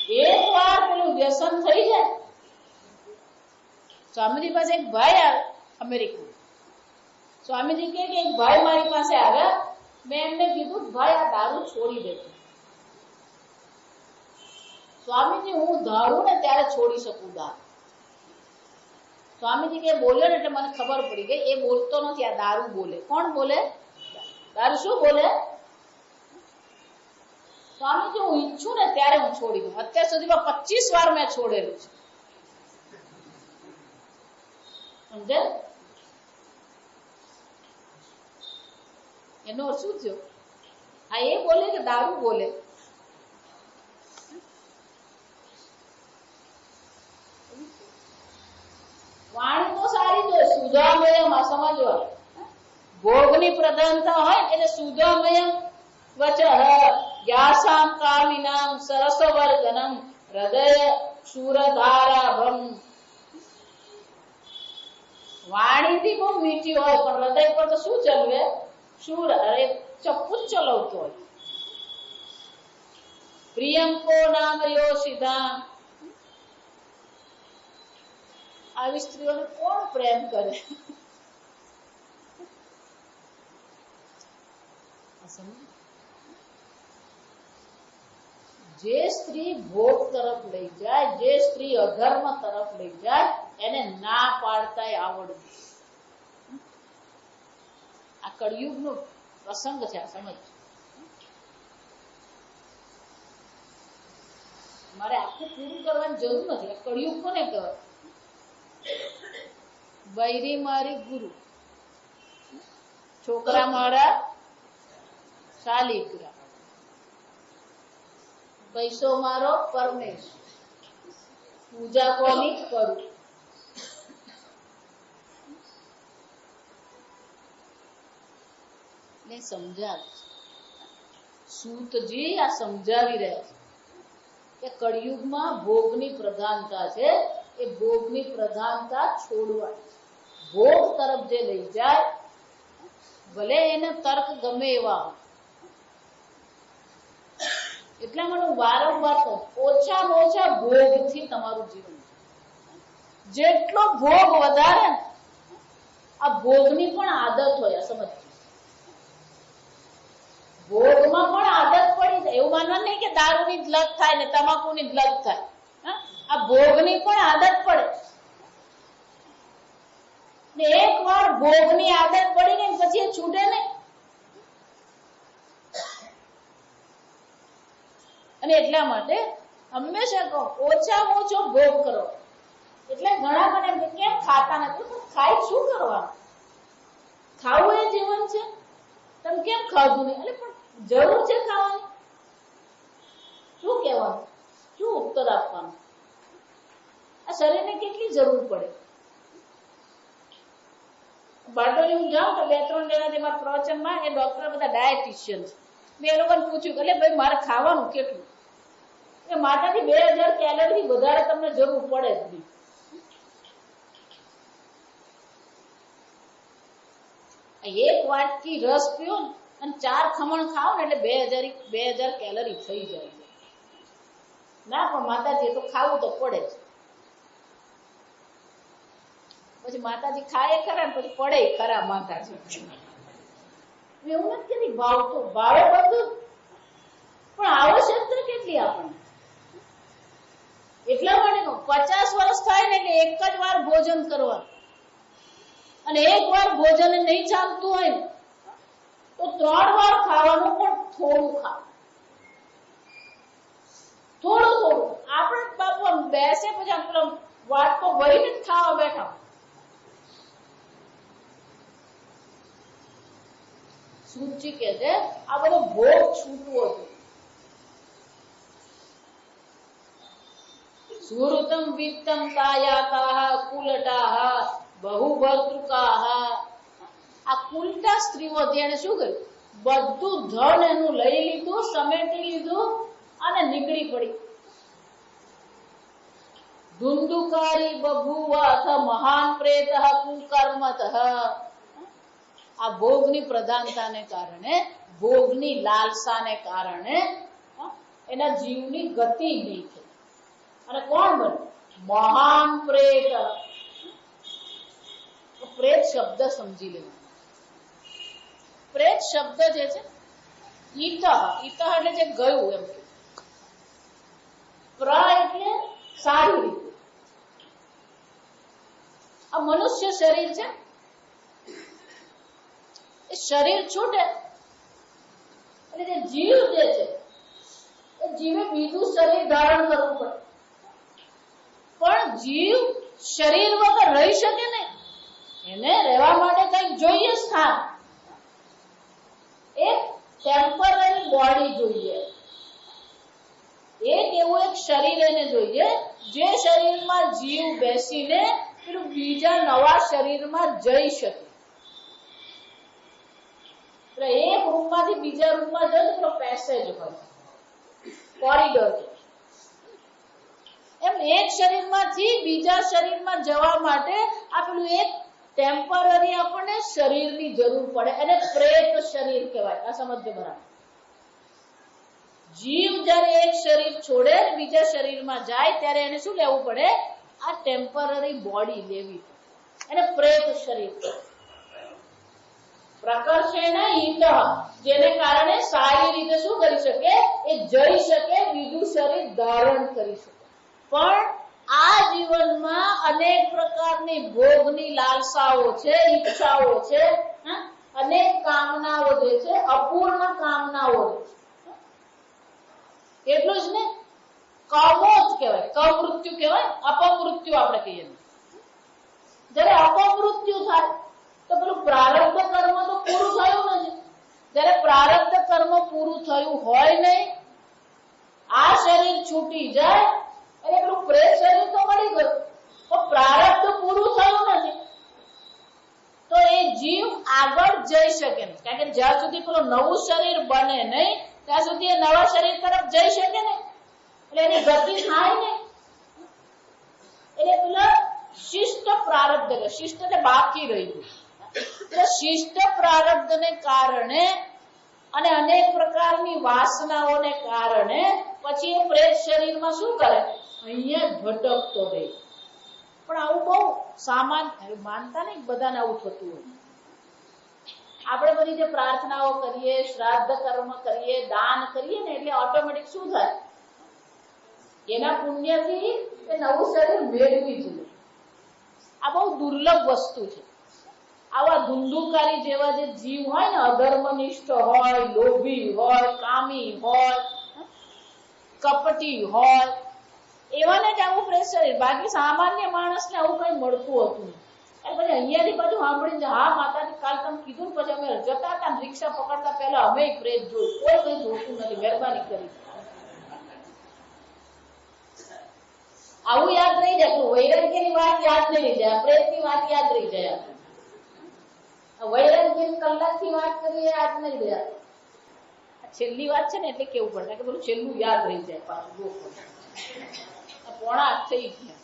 એક વાર પેલું વ્યસન થઈ જાય. સ્વામીજી પાસે એક ભાઈ આવે અમેરિકા. સ્વામીજી કે એક ભાઈ મારી પાસે આવ્યા. મેં એમને કીધું ભાઈ આ દારૂ છોડી દેજો. સ્વામીજી હું ધારું ને ત્યારે છોડી શકું દારૂ. સ્વામીજી કે બોલ્યો ને એટલે મને ખબર પડી ગઈ એ બોલતો નથી, આ દારૂ બોલે. કોણ બોલે? દારૂ. શું બોલે? સ્વામીજી હું ઈચ્છું ને ત્યારે હું છોડી દઉં. અત્યાર સુધીમાં 25 વાર મેં છોડેલું છે. સમજે? એનો અર્થ શું થયો? આ એ બોલે કે દારૂ બોલે? વાણી તો સારી જ હોય, સુધામયમાં સમજવા. ભોગની પ્રધાનતા હોય એટલે સુધામયમ વચઃ યાસામ કામિનામ સરસવર્ગનમ હૃદય ક્ષુરધારાભમ. વાણીથી બહુ મીઠી હોય પણ હૃદય પર તો શું ચલવે? ક્ષુર. અરે ચપ્પુ જ ચલાવતો હોય. પ્રિયમ કો નામ યોષિધામ. આવી સ્ત્રીઓને કોણ પ્રેમ કરે? જે સ્ત્રી ભોગ તરફ લઈ જાય, જે સ્ત્રી અધર્મ તરફ લઈ જાય એને ના પાડતા આવડવું. આ કળિયુગનો પ્રસંગ છે. આ સમજ. મારે આખું પૂરું કરવાની જરૂર નથી. આ કળિયુગ કોને કહેવાય? બૈરી મારી ગુરુ, છોકરા મારા શાલિગ્રા, પૈસો મારો પરમેશ, પૂજા કોની કરું? ને સમજાવે સૂતજી આ સમજાવી રહ્યા છે કે કળિયુગમાં ભોગની પ્રધાનતા છે. એ ભોગની પ્રધાનતા છોડવાની. ભોગ તરફ જે લઈ જાય ભલે એને તર્ક ગમે એવા હોય. એટલા માટે હું વારંવાર કહું ઓછામાં ઓછા ભોગથી તમારું જીવન. જેટલો ભોગ વધારે આ ભોગની પણ આદત હોય. સમજ. ભોગમાં પણ આદત પડી જાય. એવું માનવા નહીં કે દારૂની જ લત થાય ને તમાકુની જ લત થાય. આ ભોગની પણ આદત પડે ને એક વાર ભોગની આદત પડી ગઈ પછી એ છૂટે નહીં. અને એટલા માટે હંમેશા કહો ઓછામાં ઓછો ભોગ કરો. એટલે ઘણા મને કેમ ખાતા નથી? ખાઈ શું કરવાનું? ખાવું એ જીવન છે. તમે કેમ ખાધું નહીં? એટલે પણ જરૂર છે ખાવાની. શું કહેવાનું? શું ઉત્તર આપવાનું? આ શરીરને કેટલી જરૂર પડે? બારડોલી હું જાઉં તો 2-3 જણા મારા પ્રવચનમાં એ ડોક્ટર બધા ડાયટિશિયન છે. મેં એ લોકોને પૂછ્યું કે ભાઈ મારે ખાવાનું કેટલું? એ માતાથી 2000 કેલરી વધારે તમને જરૂર પડે જ નહીં. એક વાટકી રસ પીઓ અને 4 ખમણ ખાઓ ને એટલે 2000 કેલરી થઈ જાય. ના પણ માતાજી તો ખાવું તો પડે જ. પછી માતાજી ખાય ખરા પછી પડે ખરા માતાજી. એવું નથી કે ભાવ તો ભાવે બધું પણ આવશ્યકતા કેટલી આપણને? એટલા માટે 50 વર્ષ થાય ને એટલે એક જ વાર ભોજન કરવાનું. અને એક વાર ભોજન નહીં ચાલતું હોય ને તો 3 વાર ખાવાનું પણ થોડું ખાવ. થોડું. આપણે બાપુ બેસે પછી આપણે વાટકો ભરીને જ ખાવા બેઠા. સૂચિ કે છે આ બધો ભોગ છૂટવો છે. સુરતમ વિત્તમ કાયાતાહ કુલટાહ બહુભર્તૃકાહ. આ કુલટા સ્ત્રીઓ તેને શું કર્યું? બધું ધન એનું લઈ લીધું, સમેટી લીધું અને નીકળી પડી. ધુંધુકારી બભુવ અથ મહાન પ્રેતઃ કુકર્મતઃ. આ ભોગની પ્રધાનતાને કારણે, ભોગની લાલસાને કારણે એના જીવની ગતિ નહીં થઈ. અને કોણ બને? મહાન પ્રેત. પ્રેત શબ્દ સમજી લેવાનો. પ્રેત શબ્દ જે છે ઈત એટલે જે ગયું એમ કે. પ્ર એટલે સારી રીતે. આ મનુષ્ય શરીર છે, એ શરીર છૂટે એટલે જે જીવ જે છે એ જીવે બીજું શરીર ધારણ કરવું પડે. પણ જીવ શરીર વગર રહી શકે નહીં. એને રહેવા માટે કંઈક જોઈએ સ્થાન. એક ટેમ્પરરી બોડી જોઈએ. એક એવું એક શરીર એને જોઈએ જે શરીરમાં જીવ બેસીને પેલું બીજા નવા શરીરમાં જઈ શકે. એટલે એક રૂમમાંથી બીજા રૂમમાં જાય તો પેસેજ હોય, કોરિડોર. એમ એક શરીરમાંથી બીજા શરીરમાં જવા માટે આ પેલું એક ટેમ્પરરી આપણને શરીરની જરૂર પડે. એને પ્રેત શરીર કહેવાય. આ સમજજો બરાબર. જીવ જ્યારે એક શરીર છોડે બીજા શરીરમાં જાય ત્યારે એને શું લેવું પડે? આ ટેમ્પરરી બોડી લેવી. એને પ્રેત શરીર. પ્રકર્ષેણ હિત, જેને કારણે સારી રીતે શું કરી શકે? એ જઈ શકે, બીજું શરીર ધારણ કરી શકે. પણ આ જીવનમાં અનેક પ્રકારની ભોગની લાલસાઓ છે, ઈચ્છાઓ છે, અનેક કામનાઓ જે છે, અપૂર્ણ કામનાઓ છે. એટલું જ ને, કમો જ કહેવાય, કમૃત્યુ કહેવાય, અપમૃત્યુ આપણે કહીએ. જયારે અપમૃત્યુ થાય તો પેલું પ્રારબ્ધ કર્મ તો પૂરું થયું નથી. જયારે પ્રારબ્ધ કર્મ પૂરું થયું હોય નહીં, આ શરીર છૂટી જાય એટલે પેલું પ્રેત શરીર તો મળી ગયું, પણ પ્રારબ્ધ પૂરું થયું નથી. તો એ જીવ આગળ જઈ શકે નહીં. કારણ કે જ્યાં સુધી પેલું નવું શરીર બને નહીં ત્યાં સુધી એ નવા શરીર તરફ જઈ શકે નહીં. એટલે એની ગતિ થાય નહીં. એટલે પેલા શિષ્ટ પ્રારબ્ધ, શિષ્ટ એટલે બાકી રહ્યું, એટલે શિષ્ટ પ્રારબ્ધને કારણે અને અનેક પ્રકારની વાસનાઓને કારણે પછી એ પ્રેત શરીરમાં શું કરે? અહીંયા ભટકતો રહે. પણ આવું બહુ સામાન્ય, માનતા નહીં બધાને આવું થતું હોય. આપણે બધી જે પ્રાર્થનાઓ કરીએ, શ્રાદ્ધ કર્મ કરીએ, દાન કરીએ ને એટલે ઓટોમેટિક શું થાય? એના પુણ્યથી એ નવું શરીર મેળવી જોઈએ. આ બહુ દુર્લભ વસ્તુ છે. આવા ધુંધુકારી જેવા જે જીવ હોય ને, અધર્મનિષ્ઠ હોય, લોભી હોય, કામી હોય, કપટી હોય, એવાને જ આવું પ્રેત શરીર. બાકી સામાન્ય માણસને આવું કઈ મળતું હતું. પછી અહીંયાથી પાછું સાંભળીને હા માતાજી કાલ તમે કીધું પછી અમે જતા હતા રિક્ષા પકડતા પહેલા અમે પ્રેત જોયું. કોઈ કઈ જોતું નથી. મહેરબાની કરી આવું યાદ રહી જાય. વૈરાગ્યની વાત યાદ નહીં રહી જાય, પ્રેતની વાત યાદ રહી જાય. વૈરાગ્યની કલાકથી વાત કરીએ યાદ નહીં રહ્યા. છેલ્લી વાત છે ને એટલે કેવું પડે કે બધું છેલ્લું યાદ રહી જાય. પાછું પોણા થઈ ગયા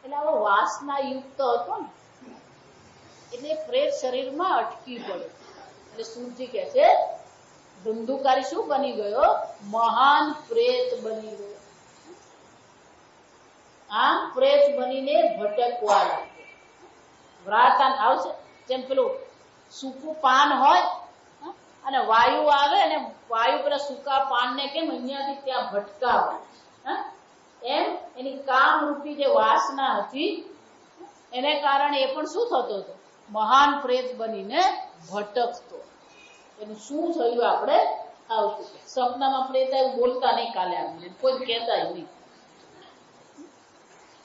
એટલે આવો વાસના યુક્ત હતો ને એટલે પ્રેત શરીરમાં અટકી પડે. એટલે સૂરજી કહે છે ધુંધુકારી શું બની ગયો? મહાન પ્રેત બની ગયો. આમ પ્રેત બનીને ભટકવા લાગે. વ્રાતાન આવશે જેમ પેલું સૂકું પાન હોય અને વાયુ આવે અને વાયુ પેલા સૂકા પાનને કેમ અહીંયાથી ત્યાં ભટકાવે, એમ એની કામરૂપી જે વાસના હતી એને કારણે એ પણ શું થતો હતો? મહાન પ્રેત બનીને ભટકતો. એનું શું થયું આપણે આવતું. સપનામાં પ્રેત એવું બોલતા નહીં કાલે આપણે કોઈ કહેતા નહીં.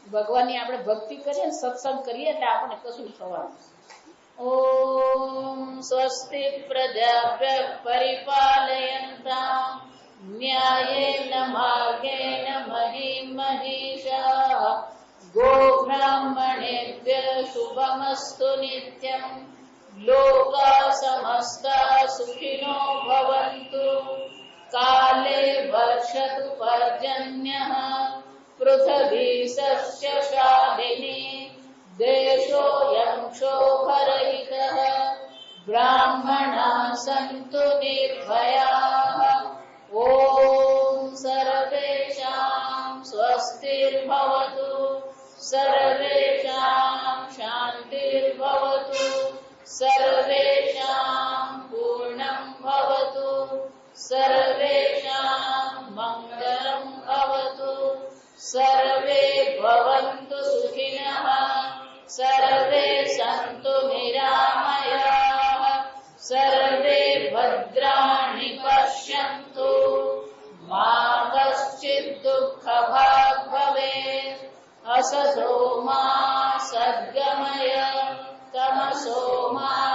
ભગવાનની આપણે ભક્તિ કરીએ ને સત્સંગ કરીએ એટલે આપણને કશું થવાનું. ઓમ સ્વસ્તિ પ્રજાભ્ય પરિપાલયન્તામ ન્યાયેન માર્ગેણ મહિં મહિષા ગોબ્રાહ્મણેભ્ય શુભમસ્તુ નિત્યં લોકા સમસ્તા સુખિનો ભવન્તુ કાલે વર્ષતુ પર્જન્યઃ પૃથ્વી સસ્ય શાલિની દેશોऽયં ક્ષોભરહિતઃ બ્રાહ્મણા સन्तુ નિર્ભયાઃ. ઓમ સર્વેષાં સ્વસ્તિર્ભવતુ. सर्वेषां शान्तिर्भवतु सर्वेषां पूर्णं भवतु सर्वेषां मङ्गलं भवतु सर्वे भवन्तु सुखिनः सर्वे सन्तु निरामयाः सर्वे भद्राणि पश्यन्तु मा कश्चित् दुःखभाग् भवेत् असतो मा सद्गमय तमसो मा